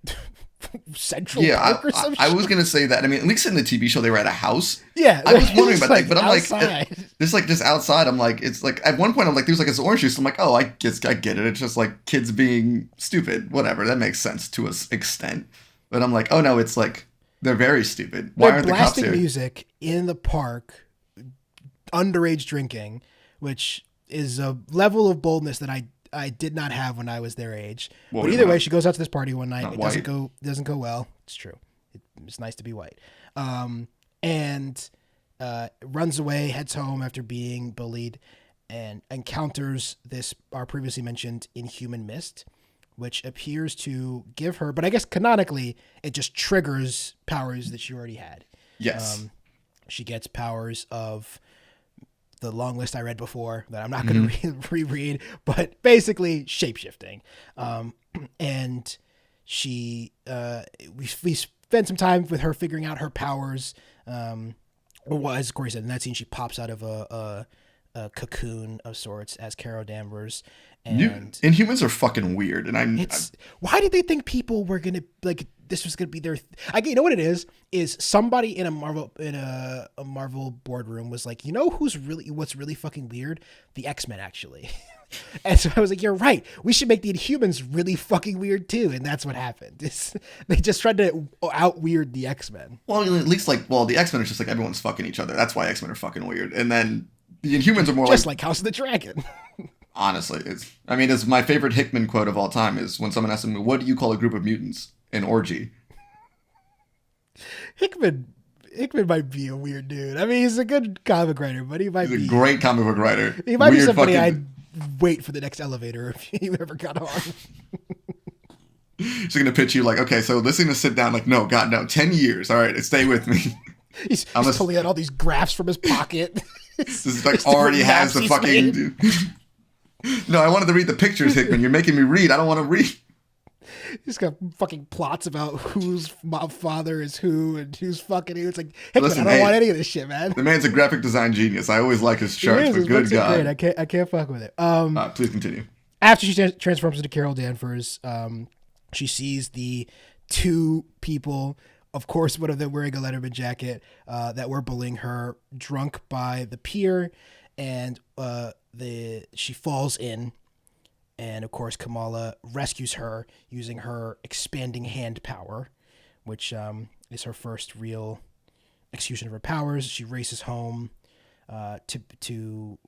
Central Park or some shit. I was going to say that. I mean, at least in the TV show, they were at a house. Yeah. I was wondering about that, but I'm outside. like, just outside. I'm like, it's like, at one point, I'm like, there's like this orange juice. I'm like, oh, I get it. It's just like kids being stupid. Whatever. That makes sense to an extent. But I'm like, oh no, it's like, they're very stupid. Why aren't the cops here? Blasting music in the park, underage drinking, which is a level of boldness that I did not have when I was their age. Well, but either way, she goes out to this party one night. It doesn't go well. It's true. It's nice to be white. And runs away, heads home after being bullied, and encounters this, our previously mentioned Inhuman Mist, which appears to give her, but I guess canonically, it just triggers powers that she already had. Yes. She gets powers of the long list I read before that I'm not going to reread, but basically shapeshifting. And she, we spend some time with her figuring out her powers. Well, as Corey said, in that scene, she pops out of a cocoon of sorts as Carol Danvers. And Inhumans are fucking weird. And why did they think people were going to like, this was going to be their, you know what it is somebody in a Marvel boardroom was like, you know, what's really fucking weird? The X-Men, actually. And so I was like, you're right. We should make the Inhumans really fucking weird too. And that's what happened. They just tried to out weird the X-Men. Well, at least the X-Men are just like everyone's fucking each other. That's why X-Men are fucking weird. And then the Inhumans are more just like House of the Dragon. Honestly, it's my favorite Hickman quote of all time is when someone asks him, what do you call a group of mutants? An orgy. Hickman might be a weird dude. I mean, he's a good comic writer, but he's a great comic book writer. He might be somebody I'd wait for the next elevator if he ever got on. He's going to pitch you like, okay, so listening to sit down, like, no, God, no, 10 years. All right, stay with me. He's pulling out all these graphs from his pocket. This is like already has the fucking... No, I wanted to read the pictures, Hickman. You're making me read. I don't want to read. He's got fucking plots about whose father is who and who's fucking who. It's like, Hickman, I don't want any of this shit, man. The man's a graphic design genius. I always like his charts, but good God. Great. I can't fuck with it. Please continue. After she transforms into Carol Danvers, she sees the 2 people of course, one of them wearing a Letterman jacket, that were bullying her, drunk by the pier, and she falls in. And of course, Kamala rescues her using her expanding hand power, which is her first real execution of her powers. She races home, to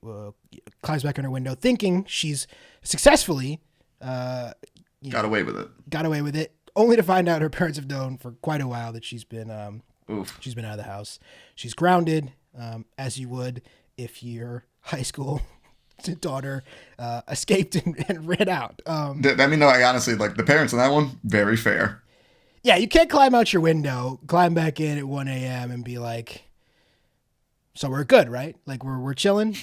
climbs back on her window, thinking she's successfully got away with it. Only to find out her parents have known for quite a while that she's been out of the house. She's grounded, as you would if your high school daughter escaped and ran out. I mean, no, I honestly, like, the parents in that one, very fair. Yeah, you can't climb out your window, climb back in at 1 a.m. and be like, so we're good, right? Like, we're chilling.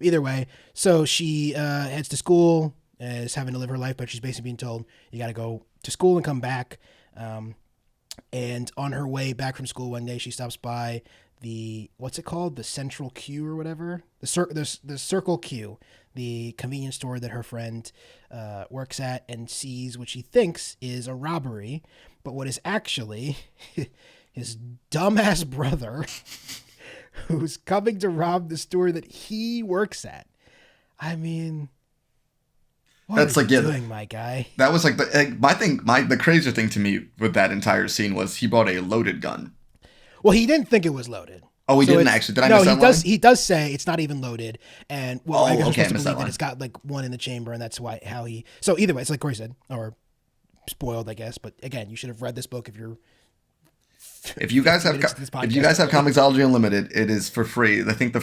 Either way, so she heads to school, is having to live her life, but she's basically being told, you got to go to school and come back. And on her way back from school one day, she stops by what's it called? The Central Q or whatever? The Circle Q, the convenience store that her friend works at, and sees what she thinks is a robbery, but what is actually his dumbass brother who's coming to rob the store that he works at. I mean, what are you doing, my guy? That was like the crazier thing to me with that entire scene was he brought a loaded gun. Well, he didn't think it was loaded. Oh, he didn't actually. Did I miss that line? He does say it's not even loaded, and I guess we're supposed to believe that it's got like one in the chamber, and that's how he. So either way, it's like Corey said, or spoiled, I guess. But again, you should have read this book if you're. If you guys have Comixology Unlimited, it is for free. I think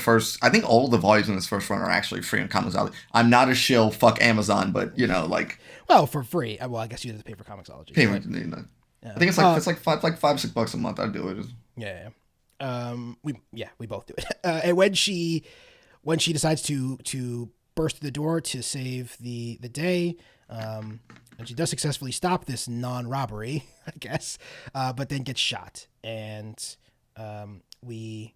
all the volumes in this first run are actually free on Comixology. I'm not a shill, fuck Amazon, but well, for free. Well, I guess you have to pay for Comixology. I think it's like $5-6 a month. I'd do it. Yeah. We both do it. And when she decides to burst through the door to save the day, and she does successfully stop this non-robbery, I guess, but then gets shot. And we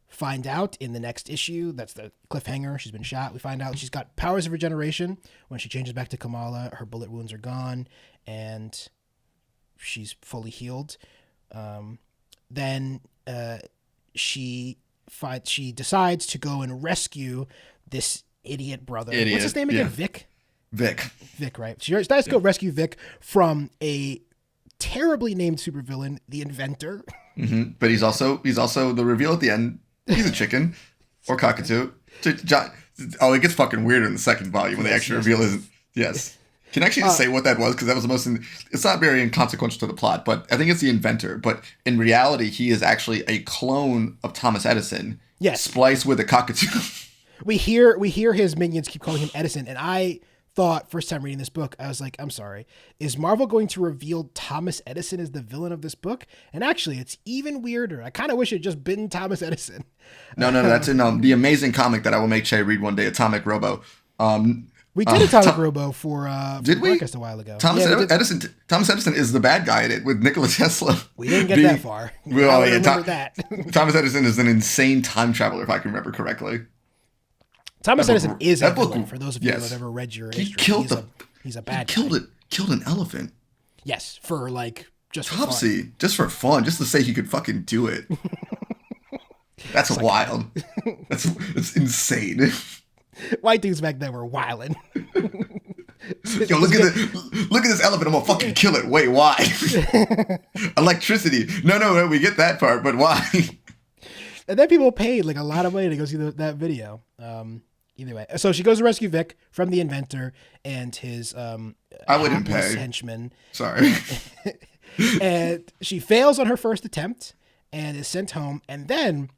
find out in the next issue, that's the cliffhanger, she's been shot. We find out she's got powers of regeneration. When she changes back to Kamala, her bullet wounds are gone, and she's fully healed. Then she decides to go and rescue this idiot brother. What's his name again? Yeah. Vic, right? She decides to go rescue Vic from a terribly named supervillain, the Inventor. Mm-hmm. But he's also the reveal at the end. He's a chicken or cockatoo. Oh, it gets fucking weird in the second volume when the actual reveal isn't. Yes. Can I actually just say what that was? Because that was the most. It's not very inconsequential to the plot, but I think it's the Inventor. But in reality, he is actually a clone of Thomas Edison. Yes. Spliced with a cockatoo. We hear his minions keep calling him Edison, and I thought first time reading this book, I was like, I'm sorry, is Marvel going to reveal Thomas Edison as the villain of this book? And actually, it's even weirder. I kind of wish it had just been Thomas Edison. No, that's in the amazing comic that I will make Che read one day, Atomic Robo. We did Atomic Robo for did we? podcast a while ago. Thomas Edison is the bad guy in it with Nikola Tesla. We didn't get that far. Well, yeah, that. Thomas Edison is an insane time traveler, if I can remember correctly. Thomas Edison is a villain, for those of you who have ever read your history. He's a bad guy. Killed an elephant. Yes, for just Topsy, for fun. Just for fun, just to say he could fucking do it. That's wild. It's insane. White dudes back then were wildin'. Yo, look at this elephant. I'm gonna fucking kill it. Wait, why? Electricity. No, we get that part, but why? And then people paid a lot of money to go see that video. Either way, so she goes to rescue Vic from the Inventor and his I wouldn't pay henchman. Sorry. And she fails on her first attempt and is sent home. And then,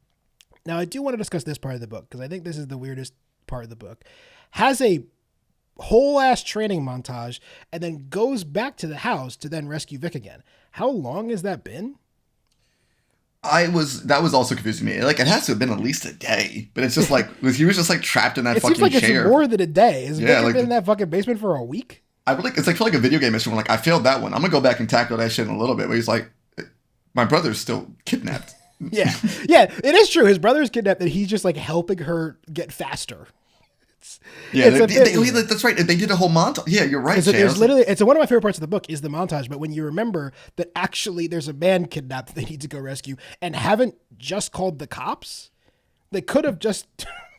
now I do want to discuss this part of the book because I think this is the weirdest part of the book. Has a whole ass training montage and then goes back to the house to then rescue Vic again. How long has that been? That was also confusing me. It has to have been at least a day, but it's just he was just trapped in that fucking chair. It seems like it's more than a day. Has Vic been in that fucking basement for a week? It's feel like a video game mission. I failed that one. I'm gonna go back and tackle that shit in a little bit. But he's like, my brother's still kidnapped. Yeah, it is true. His brother's kidnapped, and he's just helping her get faster. Yeah, that's right. They did a whole montage. Yeah, you're right. There's literally, it's one of my favorite parts of the book is the montage. But when you remember that actually there's a man kidnapped that they need to go rescue and haven't just called the cops, they could have just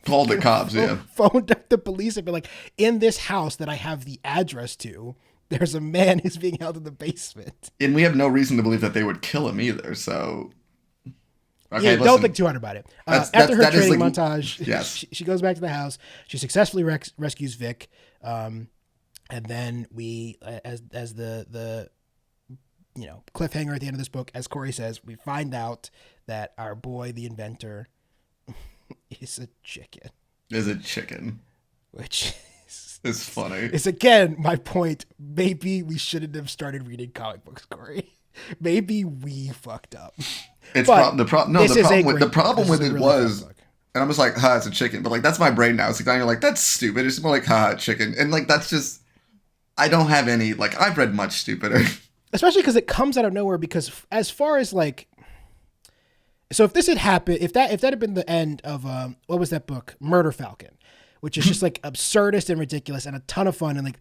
called the cops. Phoned up the police and been like, in this house that I have the address to, there's a man who's being held in the basement. And we have no reason to believe that they would kill him either. So. Okay, don't think too hard about it. After her training montage, yes. she goes back to the house. She successfully rescues Vic, and then we, as the cliffhanger at the end of this book, as Corey says, we find out that our boy, the inventor, is a chicken. Which is funny. It's again my point. Maybe we shouldn't have started reading comic books, Corey. Maybe we fucked up. The problem with it was, and I'm just like, it's a chicken. But like, that's my brain now. It's like, you're like, that's stupid. It's more like, chicken. And like, that's just, I don't have any, like, I've read much stupider. Especially because it comes out of nowhere, because as far as like, so if this had happened, if that had been the end of, what was that book? Murder Falcon, which is just like absurdist and ridiculous and a ton of fun. And like,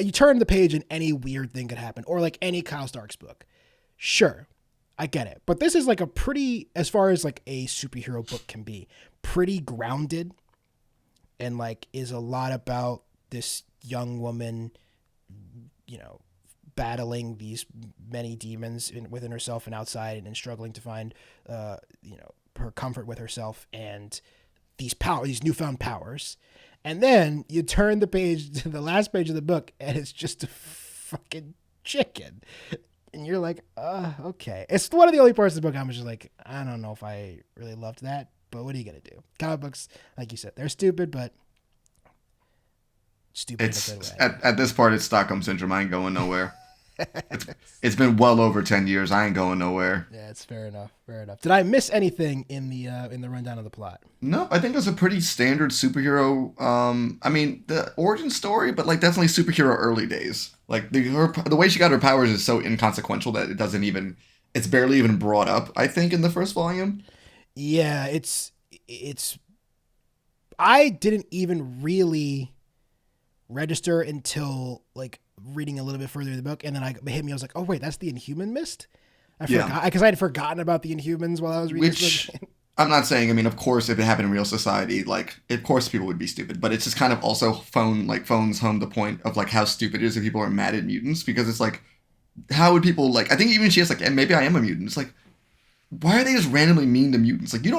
you turn the page and any weird thing could happen, or like any Kyle Starks book. Sure. I get it. But this is like a pretty, as far as like a superhero book can be, pretty grounded, and like is a lot about this young woman, battling these many demons within herself and outside, and struggling to find, her comfort with herself and these newfound powers. And then you turn the page to the last page of the book and it's just a fucking chicken. And you're like, okay. It's one of the only parts of the book I'm just like, I don't know if I really loved that, but what are you going to do? Comic books, like you said, they're stupid, but stupid in a good way. At this part, it's Stockholm Syndrome. I ain't going nowhere. It's been well over 10 years. I ain't going nowhere. Yeah, it's fair enough. Did I miss anything in the rundown of the plot? No, I think it's a pretty standard superhero. I mean, the origin story, but like definitely superhero early days. Like the way she got her powers is so inconsequential that it's barely even brought up, I think, in the first volume. Yeah, it's I didn't even really register until like reading a little bit further in the book, and then it hit me. I was like, oh wait, that's the Inhuman Mist. I forgot, because I had forgotten about the Inhumans while I was reading this book. I'm not saying, I mean, of course, if it happened in real society, like, of course people would be stupid, but it's just kind of also phones home the point of, like, how stupid it is if people are mad at mutants, because it's like, how would people, like, I think even she has, like, and maybe I am a mutant. It's like, why are they just randomly mean to mutants? Like, you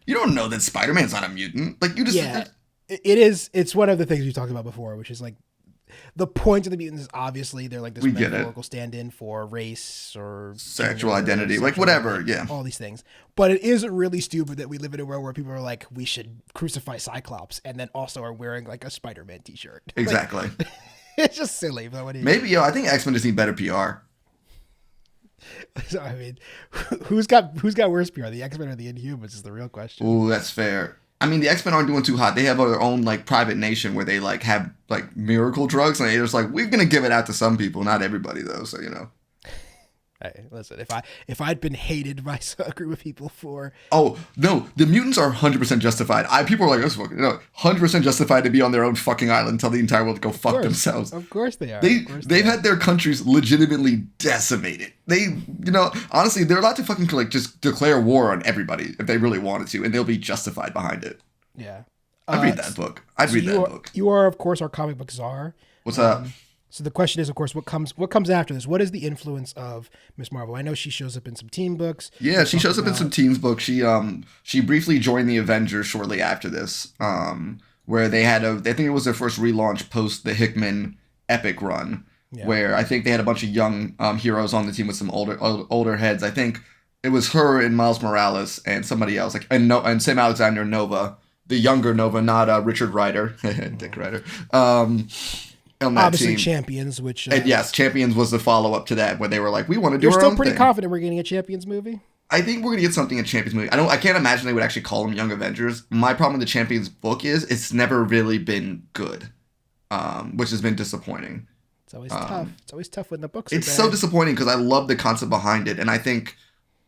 don't know that Spider-Man's not a mutant. Like, you just... Yeah, it's one of the things we talked about before, which is, like, the point of the mutants is obviously they're like this metaphorical stand-in for race or sexual identity, like whatever, yeah. All these things. But it is really stupid that we live in a world where people are like, we should crucify Cyclops, and then also are wearing like a Spider-Man t-shirt. Exactly. Like, it's just silly. But what do you maybe, I think X-Men just need better PR. So, I mean, who's got worse PR, the X-Men or the Inhumans is the real question. Ooh, that's fair. I mean, the X-Men aren't doing too hot. They have their own, like, private nation where they, like, have, like, miracle drugs. And they're just like, we're going to give it out to some people. Not everybody, though. So, Hey, listen, if I'd been hated by a group of people for... Oh, no. The mutants are 100% justified. People are like, this fucking... 100% justified to be on their own fucking island and tell the entire world to go fuck themselves. Of course they are. They've had their countries legitimately decimated. They, honestly, they're allowed to fucking, like, just declare war on everybody if they really wanted to, and they'll be justified behind it. Yeah. I'd read that book. Book. You are, of course, our comic book czar. What's up? So the question is, of course, what comes after this? What is the influence of Miss Marvel? I know she shows up in some teen books. Yeah, she shows up in some teens books. She briefly joined the Avengers shortly after this, where they had I think it was their first relaunch post the Hickman epic run, where I think they had a bunch of young heroes on the team with some older heads. I think it was her and Miles Morales and somebody else, like and Sam Alexander Nova, the younger Nova, not Richard Rider, Dick Rider. On that obviously team. Champions, which and yes, Champions was the follow-up to that, where they were like, we want to do our own thing. You're still pretty confident we're getting a Champions movie? I think we're gonna get something in Champions movie. I can't imagine they would actually call them Young Avengers. My problem with the Champions book is it's never really been good, which has been disappointing. It's always tough. It's always tough when the books are It's bad. so disappointing because I love the concept behind it, and I think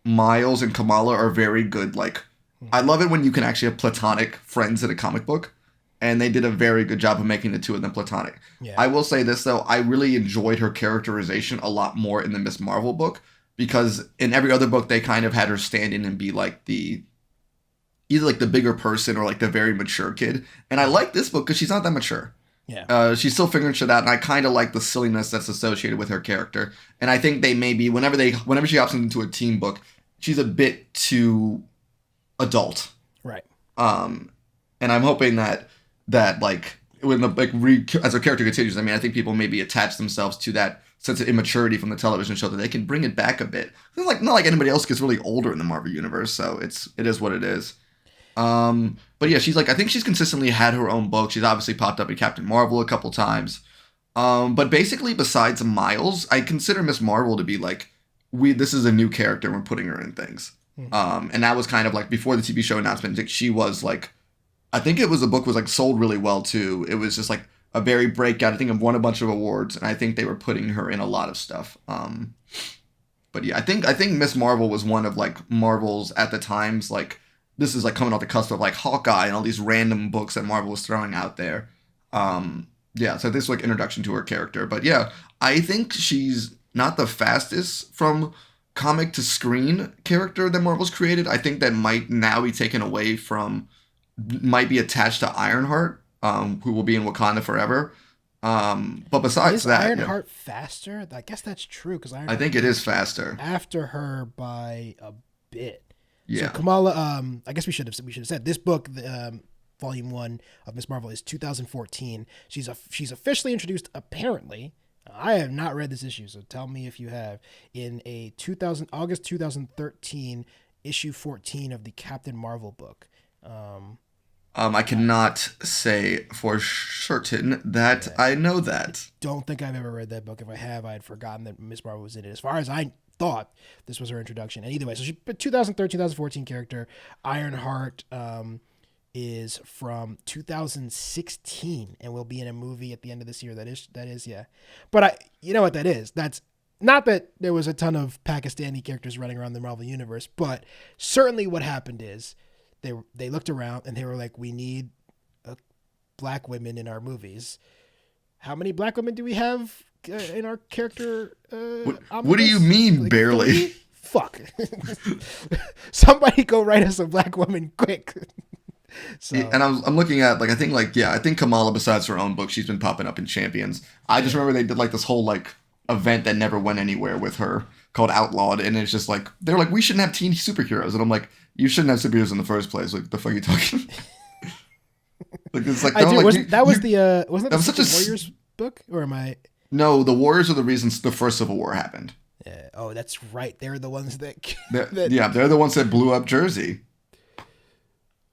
Miles and Kamala are very good. Like, I love it when you can actually have platonic friends in a comic book. and they did a very good job of making the two of them platonic. Yeah. I will say this though, I really enjoyed her characterization a lot more in the Miss Marvel book, because in every other book they kind of had her stand in and be like either like the bigger person or like the very mature kid. And I like this book because she's not that mature. Yeah. She's still figuring shit out, and I kind of like the silliness that's associated with her character. And I think they maybe whenever she hops into a teen book, she's a bit too adult. Right. And I'm hoping that like when the as her character continues, I mean, I think people maybe attach themselves to that sense of immaturity from the television show, that they can bring it back a bit. It's like not like anybody else gets really older in the Marvel universe, so it is what it is. But yeah, she's like, I think she's consistently had her own book. She's obviously popped up in Captain Marvel a couple times. But basically, besides Miles, I consider Miss Marvel to be like, this is a new character, we're putting her in things. And that was kind of like before the TV show announcement. Like, she was like, I think the book was like sold really well too. It was just like a very breakout. I think it won a bunch of awards, and I think they were putting her in a lot of stuff. But yeah, I think Miss Marvel was one of like Marvel's at the times, like, this is like coming off the cusp of like Hawkeye and all these random books that Marvel was throwing out there. Yeah, so this is like introduction to her character. But yeah, I think she's not the fastest from comic to screen character that Marvel's created. I think that might now be taken away from, might be attached to Ironheart, who will be in Wakanda forever. But besides is that, Ironheart faster? I guess that's true, because I think it is faster after her by a bit. Yeah. So Kamala, I guess we should have said this book, volume 1 of Miss Marvel, is 2014. She's officially introduced, apparently. I have not read this issue, so tell me if you have. In a August 2013 issue 14 of the Captain Marvel book. I cannot say for certain that I know that. Don't think I've ever read that book. If I have, I had forgotten that Miss Marvel was in it. As far as I thought, this was her introduction. And either way, so she 2013, 2014 character. Ironheart is from 2016 and will be in a movie at the end of this year. That is, yeah. But you know what that is? That's not that there was a ton of Pakistani characters running around the Marvel universe, but certainly what happened is they looked around and they were like, we need black women in our movies. How many black women do we have in our character? What do you mean, like, barely? Fuck. Somebody go write us a black woman quick. So. And I'm looking at, like, I think Kamala, besides her own book, she's been popping up in Champions. I just remember they did like this whole like event that never went anywhere with her called Outlawed, and it's just like, they're like, we shouldn't have teen superheroes, and I'm like, you shouldn't have superheroes in the first place. Like, the fuck are you talking? Like, it's like, wasn't that the Warriors book, or am I? No, the Warriors are the reasons the first Civil War happened. Yeah. Oh, that's right. They're the ones that. They're the ones that blew up Jersey.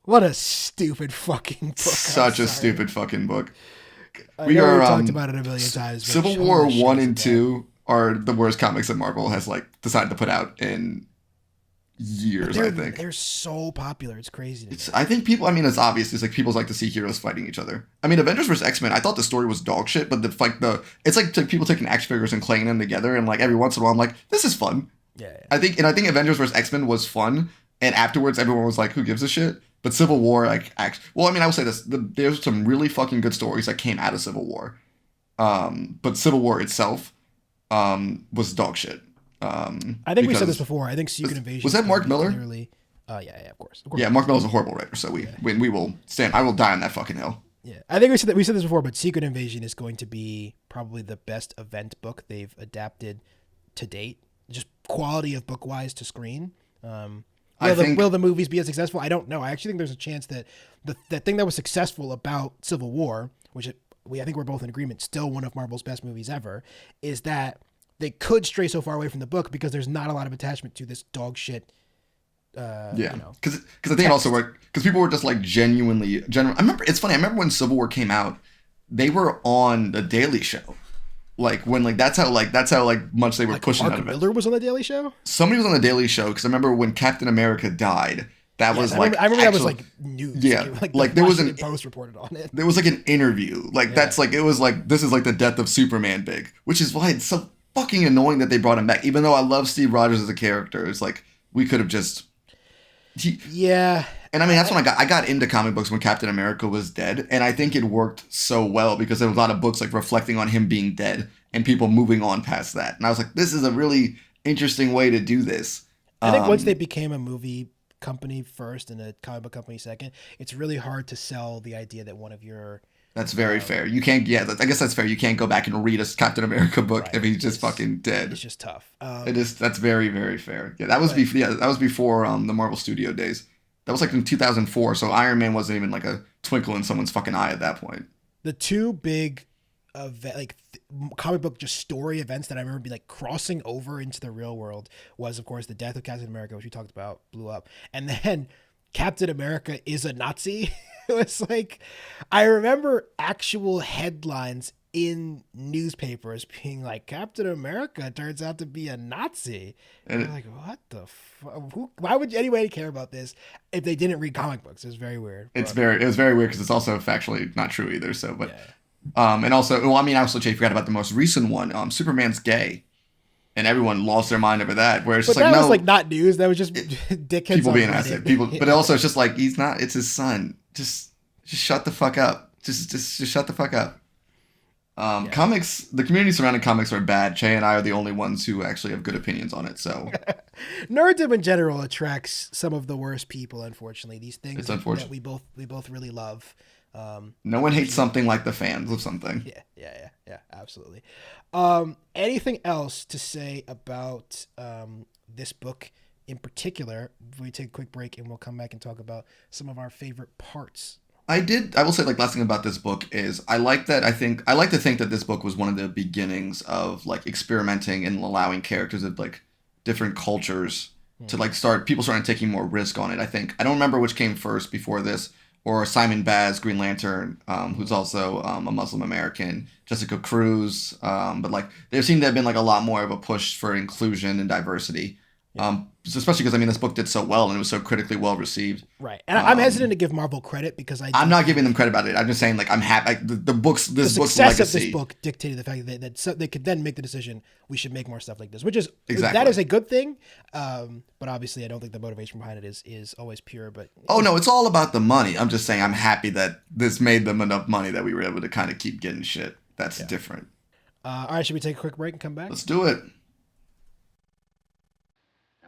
What a stupid fucking book. Such a stupid fucking book. We talked about it a million times. Civil War 1 and 2 are the worst comics that Marvel has like decided to put out in years, I think. They're so popular. It's crazy. I think people, I mean, it's obvious. It's like people like to see heroes fighting each other. I mean, Avengers vs. X-Men, I thought the story was dog shit, but it's like people taking action figures and claying them together, and like every once in a while I'm like, this is fun. Yeah. I think Avengers vs. X-Men was fun, and afterwards everyone was like, who gives a shit? But Civil War, like, well, I mean, I will say this. There's some really fucking good stories that came out of Civil War. But Civil War itself was dog shit. I think we said this before. I think Secret Invasion... Was that Mark Miller? Yeah, of course. Yeah, Mark Miller's a horrible writer, so we will stand... I will die on that fucking hill. Yeah, I think we said this before, but Secret Invasion is going to be probably the best event book they've adapted to date. Just quality of book-wise to screen. Will the movies be as successful? I don't know. I actually think there's a chance that the thing that was successful about Civil War, which I think we're both in agreement, still one of Marvel's best movies ever, is that they could stray so far away from the book because there's not a lot of attachment to this dog shit. Because I think it also worked because people were just like genuinely. I remember, it's funny. I remember when Civil War came out, they were on the Daily Show. Like when that's how much they were pushing Mark out of it. Miller was on the Daily Show. Somebody was on the Daily Show because I remember when Captain America died. That was like I remember that was like news. Yeah, like there was an Post reported on it. There was like an interview. Like that's like it was like this is like the death of Superman big, which is why it's so fucking annoying that they brought him back. Even though I love Steve Rogers as a character, it's like we could have just. Yeah, And I mean, that's when I got into comic books when Captain America was dead. And I think it worked so well because there was a lot of books like reflecting on him being dead and people moving on past that. And I was like, this is a really interesting way to do this. I think once they became a movie company first and a comic book company second, it's really hard to sell the idea that one of your... That's very fair. You can't, I guess that's fair. You can't go back and read a Captain America book if he's just fucking dead. It's just tough. That's very, very fair. Yeah, that was before the Marvel Studio days. That was like in 2004, so Iron Man wasn't even like a twinkle in someone's fucking eye at that point. The two big comic book just story events that I remember being like crossing over into the real world was, of course, the death of Captain America, which we talked about, blew up. And then Captain America is a Nazi. It was like, I remember actual headlines in newspapers being like, Captain America turns out to be a Nazi. And I'm like, what the fuck? Why would anybody care about this if they didn't read comic books? It was very weird. It was very weird because it's also factually not true either. So, but, and also, well, I mean, I also forgot about the most recent one. Superman's gay. And everyone lost their mind over that. Where it's just that was like not news. That was just dickheads. People being assets. But also it's just like he's not. It's his son. Just shut the fuck up. Just shut the fuck up. Comics. The community surrounding comics are bad. Che and I are the only ones who actually have good opinions on it. So nerddom in general attracts some of the worst people. Unfortunately, these things that we both really love. No one hates something like the fans of something. Yeah, absolutely. Anything else to say about this book in particular? We take a quick break and we'll come back and talk about some of our favorite parts. I will say, like, last thing about this book is I like to think that this book was one of the beginnings of like experimenting and allowing characters of like different cultures to like people starting taking more risk on it. I don't remember which came first before this. Or Simon Baz, Green Lantern, who's also a Muslim American, Jessica Cruz. But like there seemed to have been like a lot more of a push for inclusion and diversity. Especially because I mean this book did so well and it was so critically well received. Right, and I'm hesitant to give Marvel credit because I'm not giving them credit about it. I'm just saying like I'm happy. Like, the success legacy of this book dictated the fact that they could then make the decision we should make more stuff like this, which is that is a good thing. But obviously I don't think the motivation behind it is always pure. But no, it's all about the money. I'm just saying I'm happy that this made them enough money that we were able to kind of keep getting shit. That's different. All right, should we take a quick break and come back? Let's do it.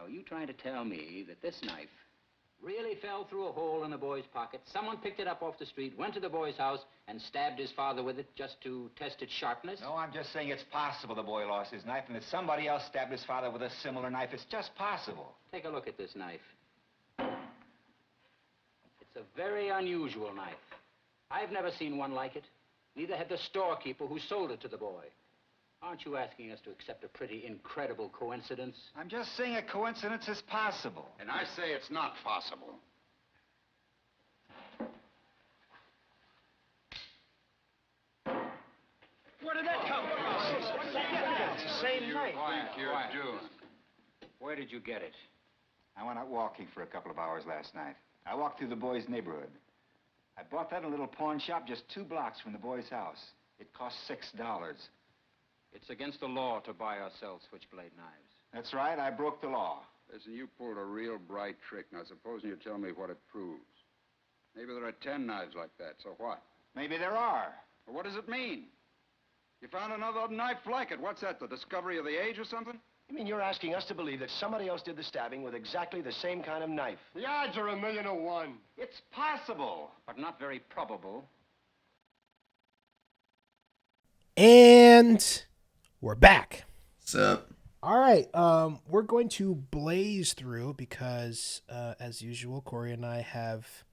Are you trying to tell me that this knife really fell through a hole in a boy's pocket? Someone picked it up off the street, went to the boy's house, and stabbed his father with it just to test its sharpness? No, I'm just saying it's possible the boy lost his knife and that somebody else stabbed his father with a similar knife. It's just possible. Take a look at this knife. It's a very unusual knife. I've never seen one like it. Neither had the storekeeper who sold it to the boy. Aren't you asking us to accept a pretty incredible coincidence? I'm just saying a coincidence is possible. And I say it's not possible. Where did that come from? It's the same knife. Quiet, you're doing. Where did you get it? I went out walking for a couple of hours last night. I walked through the boy's neighborhood. I bought that in a little pawn shop just 2 blocks from the boy's house. It cost $6. It's against the law to buy or sell switchblade knives. That's right, I broke the law. Listen, you pulled a real bright trick. Now, supposing you tell me what it proves. Maybe there are 10 knives like that, so what? Maybe there are. Well, what does it mean? You found another knife like it. What's that, the discovery of the age or something? You mean you're asking us to believe that somebody else did the stabbing with exactly the same kind of knife? The odds are 1,000,000 to 1. It's possible. But not very probable. And we're back. What's up? All right. We're going to blaze through because, as usual, Corey and I have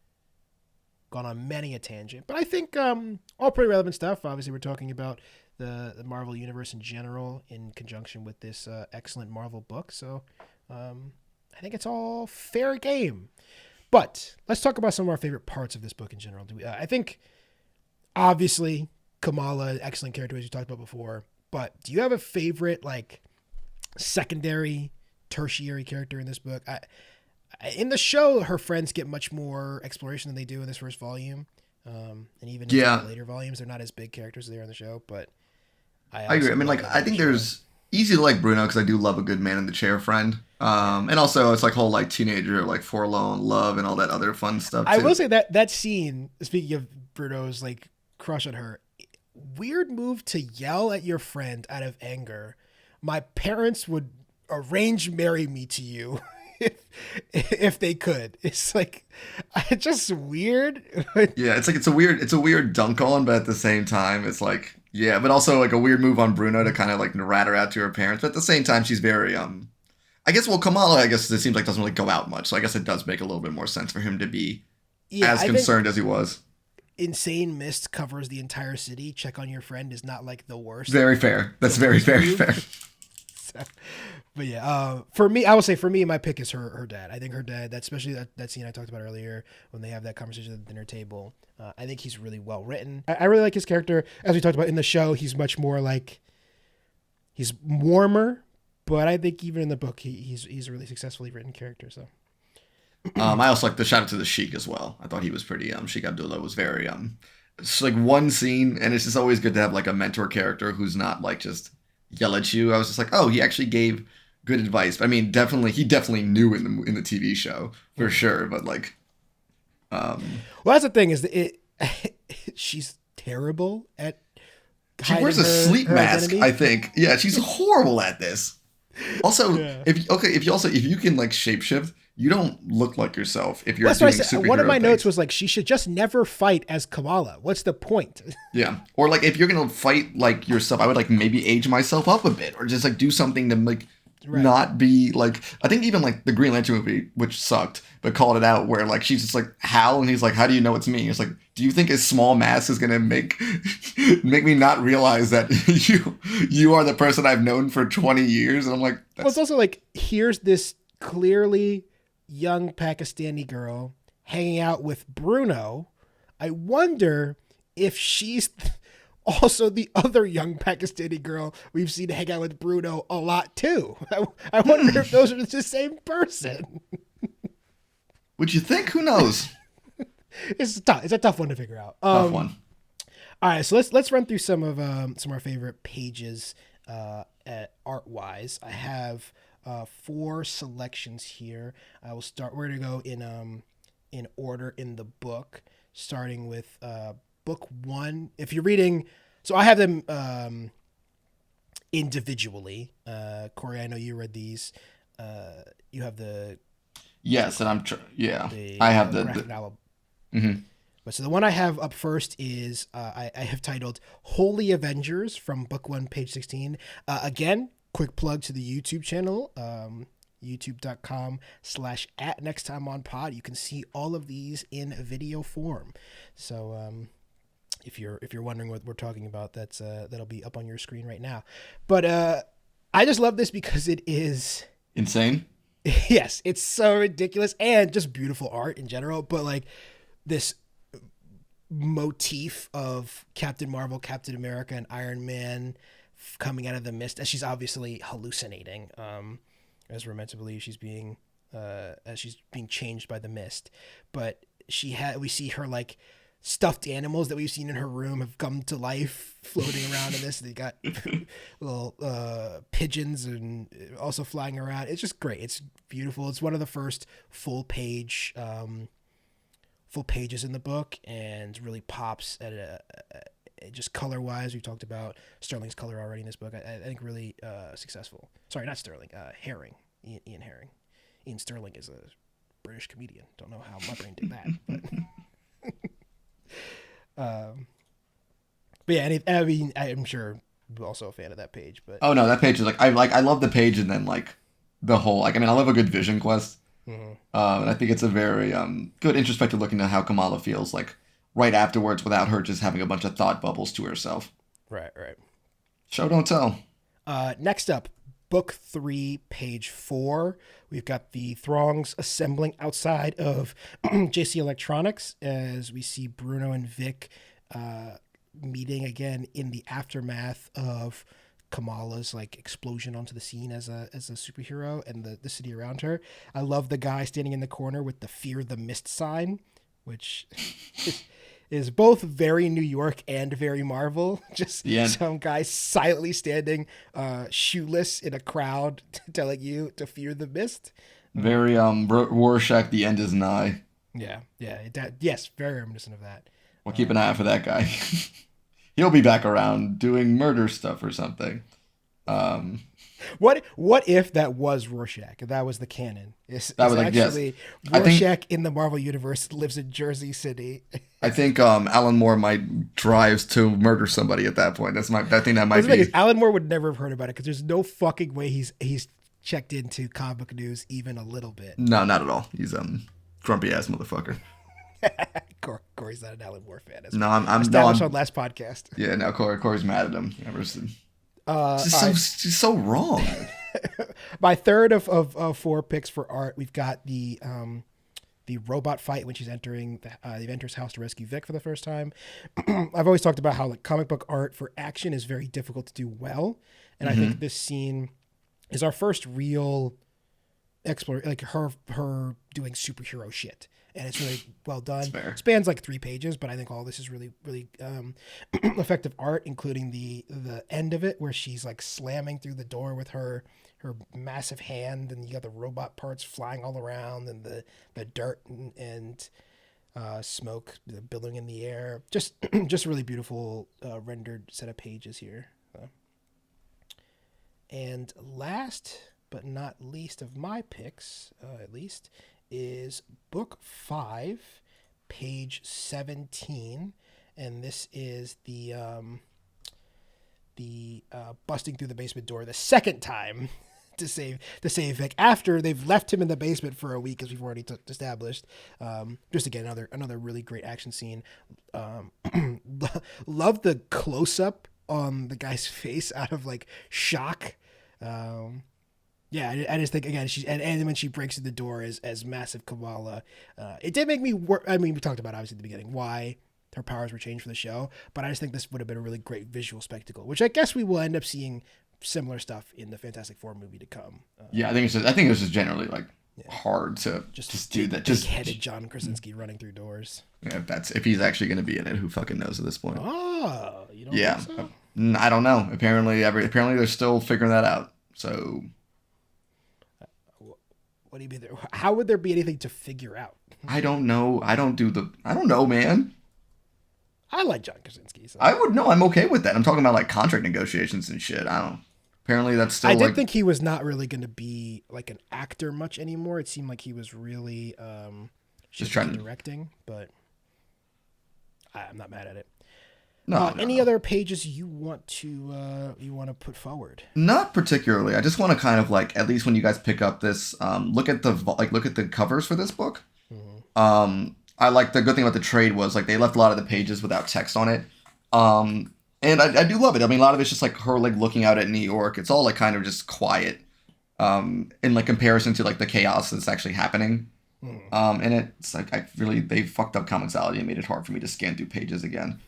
gone on many a tangent. But I think all pretty relevant stuff. Obviously, we're talking about the Marvel Universe in general in conjunction with this excellent Marvel book. So I think it's all fair game. But let's talk about some of our favorite parts of this book in general. I think, obviously, Kamala, excellent character, as you talked about before. But do you have a favorite, like, secondary, tertiary character in this book? In the show, her friends get much more exploration than they do in this first volume. And even in the later volumes, they're not as big characters as they are in the show. But I agree. I mean, like, I think there's easy to like Bruno because I do love a good man in the chair friend. And also it's like whole like teenager like forlorn love and all that other fun stuff too. I will say that scene, speaking of Bruno's like crush on her, weird move to yell at your friend out of anger. My parents would arrange marry me to you if they could. It's like it's just weird. Yeah, it's like it's a weird dunk on, but at the same time it's like yeah, but also like a weird move on Bruno to kind of like rat her out to her parents. But at the same time, she's very I guess Kamala I guess it seems like doesn't really go out much, so I guess it does make a little bit more sense for him to be as concerned as he was. Insane Mist covers the entire city. Check on your friend is not like the worst. Very fair. That's very fair. So, but yeah, for me, I will say for me, my pick is her dad. I think her dad, especially that scene I talked about earlier when they have that conversation at the dinner table. I think he's really well written. I really like his character. As we talked about in the show, he's much more like, he's warmer, but I think even in the book, he's a really successfully written character. So. I also like the shout out to the Sheik as well. I thought he was pretty. Sheik Abdullah was very. It's like one scene, and it's just always good to have like a mentor character who's not like just yell at you. I was just like, oh, he actually gave good advice. I mean, he definitely knew in the TV show for sure. But like, well, that's the thing is that she's terrible at. She wears a sleep mask. Identity. I think. Yeah, she's horrible at this. Also, if you can like shapeshift. You don't look like yourself if you're doing superhero one of my things. Notes was like, she should just never fight as Kamala. What's the point? Yeah. Or like, if you're going to fight like yourself, I would like maybe age myself up a bit or just like do something to like not be like, I think even like the Green Lantern movie, which sucked, but called it out where like, she's just like, Hal, and he's like, how do you know it's me? It's like, do you think a small mask is going to make me not realize that you are the person I've known for 20 years? And I'm like, well, it's also like, here's this clearly young Pakistani girl hanging out with Bruno. I wonder if she's also the other young Pakistani girl we've seen hang out with Bruno a lot too. I wonder if those are the same person. Would you think? Who knows? It's tough. It's a tough one to figure out. Tough one. All right, so let's run through some of our favorite pages art wise. I have 4 selections here. I will start. We're gonna go in order in the book, starting with book 1. If you're reading, so I have them individually. Corey, I know you read these. You have the yes, and I have the novel. Mm-hmm. But so the one I have up first is I have titled "Holy Avengers" from book 1, page 16. Again. Quick plug to the YouTube channel, youtube.com/@nexttimeonpod. You can see all of these in video form. So if you're wondering what we're talking about, that'll be up on your screen right now. But I just love this because it is insane. Yes, it's so ridiculous and just beautiful art in general. But like this motif of Captain Marvel, Captain America, and Iron Man coming out of the mist as she's obviously hallucinating, as we're meant to believe she's being changed by the mist. But we see her like stuffed animals that we've seen in her room have come to life floating around in this. They got little pigeons and also flying around. It's just great. It's beautiful. It's one of the first full pages in the book and really pops at just color wise. We talked about Sterling's color already in this book. I think really successful. Sorry, not Sterling. Herring. Ian Herring. Ian Sterling is a British comedian. Don't know how my brain did that, but yeah. I mean, I'm sure you're also a fan of that page. But oh no, that page is like I love the page and then like the whole like I mean I love a good vision quest. Mm-hmm. And I think it's a very good introspective look into how Kamala feels like. Right afterwards without her just having a bunch of thought bubbles to herself. Right. Show, don't tell. Next up, book 3, page 4. We've got the throngs assembling outside of JC Electronics as we see Bruno and Vic meeting again in the aftermath of Kamala's like explosion onto the scene as a superhero and the city around her. I love the guy standing in the corner with the Fear the Mist sign, which is, is both very New York and very Marvel. Just The end. some guy silently standing shoeless in a crowd telling you to fear the mist. Very Rorschach, the end is nigh. Yeah, yes, very reminiscent of that. We'll keep an eye out for that guy. He'll be back around doing murder stuff or something. What if that was Rorschach? If that was the canon? That was like, yes. Actually, I think- Rorschach in the Marvel universe lives in Jersey City. I think Alan Moore might drive to murder somebody at that point. I think that might The thing be. is, Alan Moore would never have heard about it because there's no fucking way he's checked into comic book news even a little bit. No, not at all. He's grumpy ass motherfucker. Corey's not an Alan Moore fan. No, I'm established on last podcast. Yeah, no, Corey's mad at him. It's so wrong. My third of 4 picks for art, we've got the robot fight when she's entering the Inventor's house to rescue Vic for the first time. I've always talked about how like comic book art for action is very difficult to do well, and I think this scene is our first real exploration, like her doing superhero shit, and it's really well done. Spans like 3 pages, but I think all this is really effective art, including the end of it where she's like slamming through the door with her massive hand, and you got the robot parts flying all around, and the dirt and smoke billowing in the air. Just a really beautiful rendered set of pages here. And last but not least of my picks, at least, is book 5, page 17, and this is the busting through the basement door the second time to save Vic after they've left him in the basement for a week, as we've already established. Just again another really great action scene. Love the close up on the guy's face out of like shock. Yeah, I just think again and when she breaks through the door as massive Kamala, it did make me I mean, we talked about obviously at the beginning why her powers were changed for the show, but I just think this would have been a really great visual spectacle, which I guess we will end up seeing similar stuff in the Fantastic Four movie to come. Yeah, I think it's just generally like hard to just do that. Just big-headed John Krasinski running through doors. Yeah, if he's actually going to be in it, who fucking knows at this point? Oh, you don't yeah, think so? I don't know. Apparently they're still figuring that out. So, what do you mean? How would there be anything to figure out? I don't know. I don't know, man. I like John Krasinski. So. I would know. I'm okay with that. I'm talking about like contract negotiations and shit. I don't. Apparently that's still. I did think he was not really going to be like an actor much anymore. It seemed like he was really just trying to directing, but I'm not mad at it. No, any other pages you want to put forward? Not particularly. I just want to kind of like, at least when you guys pick up this, look at the covers for this book. Mm-hmm. I like the good thing about the trade was like they left a lot of the pages without text on it. And I do love it. I mean, a lot of it's just like her like looking out at New York. It's all like kind of just quiet, in like comparison to like the chaos that's actually happening. And it's like they fucked up Comixology and made it hard for me to scan through pages again.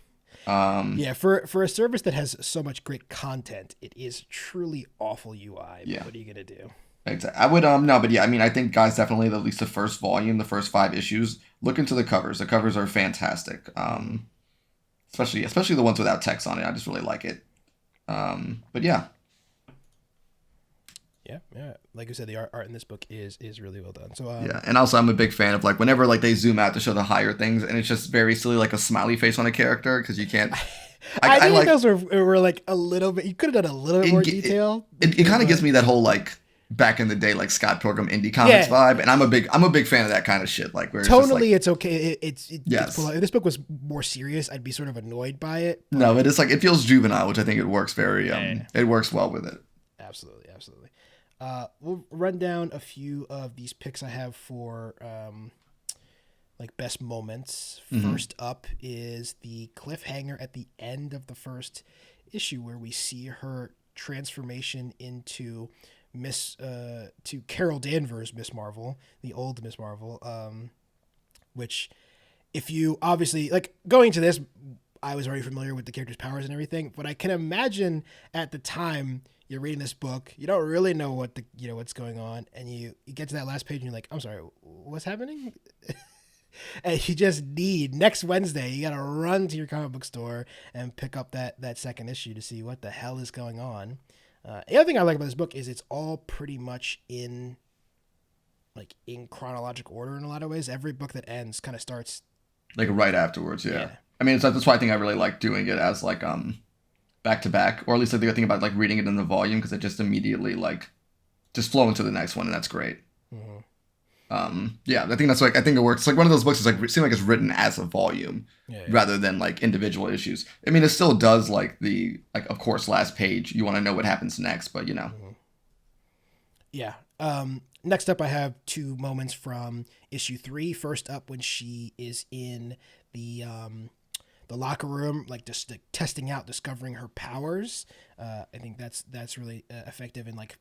Yeah, for a service that has so much great content, it is truly awful UI. Yeah. What are you gonna do? Exactly. I would no, but yeah, I mean, I think guys definitely at least the first volume, the first 5 issues, look into the covers. The covers are fantastic. Especially the ones without text on it. I just really like it. But yeah. Yeah. Like I said, the art in this book is really well done. So yeah, and also I'm a big fan of like whenever like they zoom out to show the higher things, and it's just very silly, like a smiley face on a character because you can't. I think like, those were like a little bit. You could have done a little bit more detail. It kind of gives me that whole like back in the day like Scott Pilgrim indie comics vibe, and I'm a big fan of that kind of shit. Like where tonally, it's, it's okay. It's if this book was more serious, I'd be sort of annoyed by it. No, but it's like it feels juvenile, which I think it works it works well with it. Absolutely. We'll run down a few of these picks I have for like best moments. Mm-hmm. First up is the cliffhanger at the end of the first issue where we see her transformation into to Carol Danvers, Miss Marvel, the old Miss Marvel, which if you obviously like going to this, I was already familiar with the character's powers and everything, but I can imagine at the time you're reading this book, you don't really know what's going on, and you get to that last page and you're like, I'm sorry, what's happening? And you just need next Wednesday. You got to run to your comic book store and pick up that second issue to see what the hell is going on. The other thing I like about this book is it's all pretty much in chronological order in a lot of ways. Every book that ends kind of starts like right afterwards. Yeah. I mean, that's why I think I really like doing it as like back to back, or at least I think about like reading it in the volume because it just immediately like just flow into the next one, and that's great. Yeah, I think that's like, I think it works. It's like one of those books is like, it seems like it's written as a volume rather than like individual issues. I mean, it still does like of course, last page, you want to know what happens next, but you know. Yeah. Next up, I have two moments from issue 3. First up, when she is in the locker room, like just like, testing out, discovering her powers. I think that's really effective and like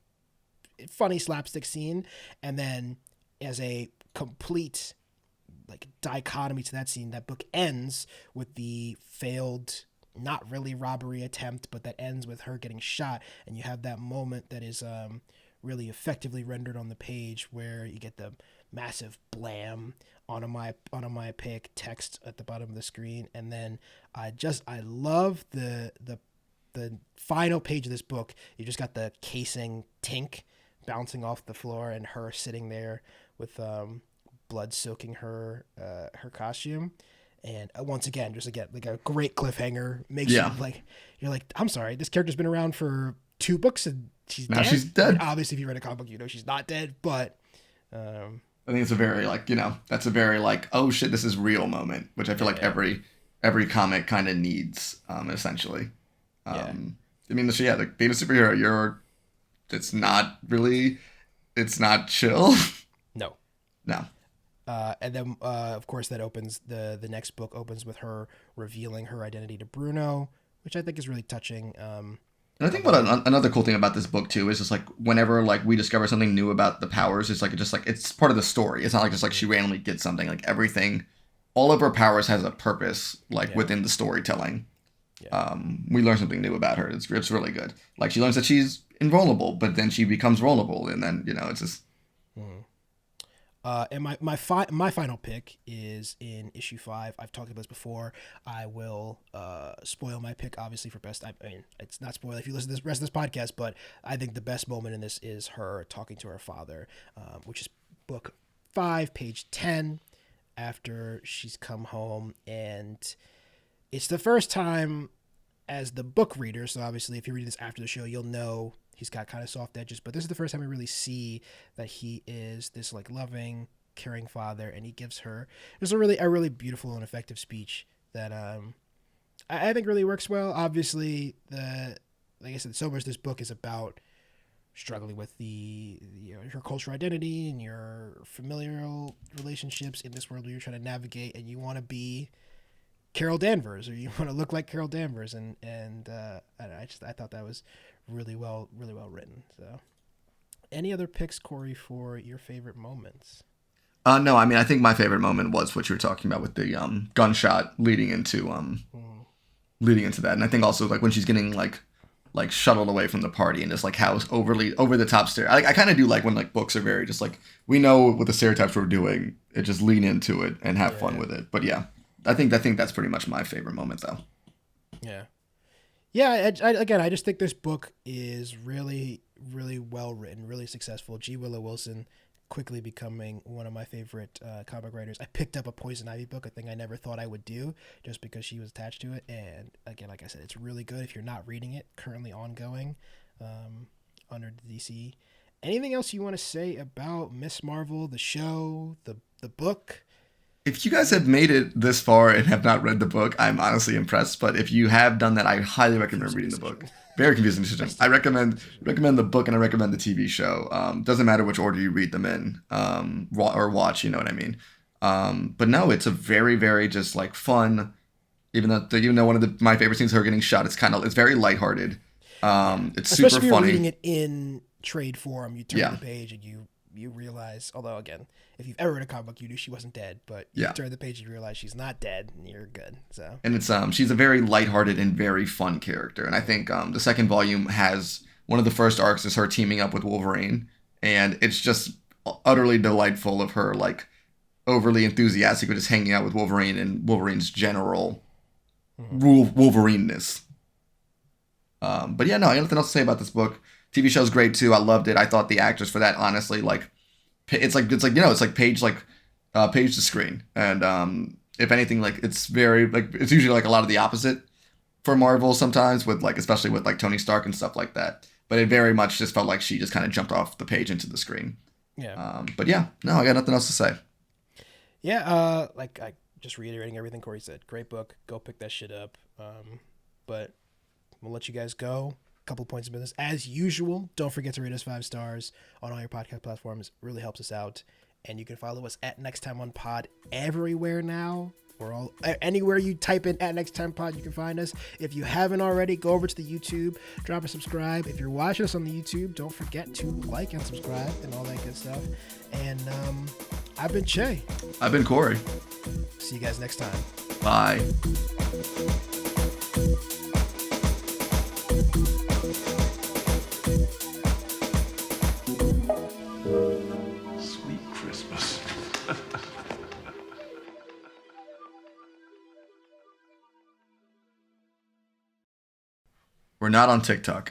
funny slapstick scene. And then as a complete like dichotomy to that scene, that book ends with the failed, not really robbery attempt, but that ends with her getting shot, and you have that moment that is really effectively rendered on the page where you get the massive blam onomatopoeic text at the bottom of the screen, and then I love the final page of this book. You just got the casing tink bouncing off the floor and her sitting there with blood soaking her costume, and once again like a great cliffhanger. Makes you like, you're like, I'm sorry, this character's been around for 2 books and she's dead. Obviously, if you read a comic book, you know she's not dead, but I think it's a very like, you know, that's a very like, oh shit, this is real moment, which I feel like every comic kind of needs, essentially. I mean, being a superhero, it's not chill. No. And then, of course, that opens the next book opens with her revealing her identity to Bruno, which I think is really touching. And I think another cool thing about this book too is just like whenever like we discover something new about the powers, it's it's part of the story. It's not like just like she randomly gets something. Like everything, all of her powers has a purpose within the storytelling. We learn something new about her. It's really good. Like she learns that she's invulnerable, but then she becomes vulnerable, and then it's just. And my final pick is in issue 5. I've talked about this before. I will spoil my pick, obviously, for best. I mean, it's not spoiler if you listen to the rest of this podcast, but I think the best moment in this is her talking to her father, which is book 5, page 10, after she's come home. And it's the first time as the book reader, so obviously if you read this after the show, you'll know he's got kind of soft edges, but this is the first time we really see that he is this like loving, caring father, and he gives her just a really beautiful and effective speech that I think really works well. Obviously, like I said, so much this book is about struggling with her cultural identity and your familial relationships in this world where you're trying to navigate, and you want to be Carol Danvers, or you want to look like Carol Danvers, and I thought that was really well written. So, any other picks, Corey, for your favorite moments? No, I mean, I think my favorite moment was what you were talking about with the gunshot leading into that, and I think also like when she's getting like shuttled away from the party and just like how over the top I kind of do like when like books are very just like we know what the stereotypes we're doing, it just lean into it and have fun with it. But yeah, I think that's pretty much my favorite moment though. Yeah, I just think this book is really, really well written, really successful. G. Willow Wilson quickly becoming one of my favorite comic writers. I picked up a Poison Ivy book, a thing I never thought I would do, just because she was attached to it. And again, like I said, it's really good. If you're not reading it, currently ongoing under the DC. Anything else you want to say about Miss Marvel, the show, the book? If you guys have made it this far and have not read the book, I'm honestly impressed. But if you have done that, I highly recommend reading the book. Very confusing decision. I recommend the book and I recommend the TV show. Doesn't matter which order you read them in, or watch. You know what I mean? But no, it's a very, very just like fun. Even though one of my favorite scenes is her getting shot. It's very lighthearted. It's especially super if you're funny. reading it in trade form, you turn the page and you realize, although again, if you've ever read a comic book, you knew she wasn't dead, but you turn the page and you realize she's not dead, and you're good. So, and it's she's a very lighthearted and very fun character, and I think the second volume has one of the first arcs is her teaming up with Wolverine, and it's just utterly delightful of her like overly enthusiastic with just hanging out with Wolverine and Wolverine's general Wolverine-ness. But yeah, no, I got nothing else to say about this book. TV show's great too. I loved it. I thought the actors for that, honestly, like it's like page to screen, and if anything, like it's very like it's usually like a lot of the opposite for Marvel sometimes with like especially with like Tony Stark and stuff like that. But it very much just felt like she just kind of jumped off the page into the screen. Yeah. But yeah, no, I got nothing else to say. Yeah. Like I just reiterating everything Corey said. Great book. Go pick that shit up. But we'll let you guys go. Couple points of business as usual. Don't forget to rate us 5 stars on all your podcast platforms. It really helps us out. And you can follow us at Next Time on Pod everywhere now. We're all anywhere you type in at Next Time Pod, you can find us. If you haven't already, go over to the YouTube, drop a subscribe. If you're watching us on the YouTube, don't forget to like and subscribe and all that good stuff. And I've been Che. I've been Corey. See you guys next time. Bye. Sweet Christmas. We're not on TikTok.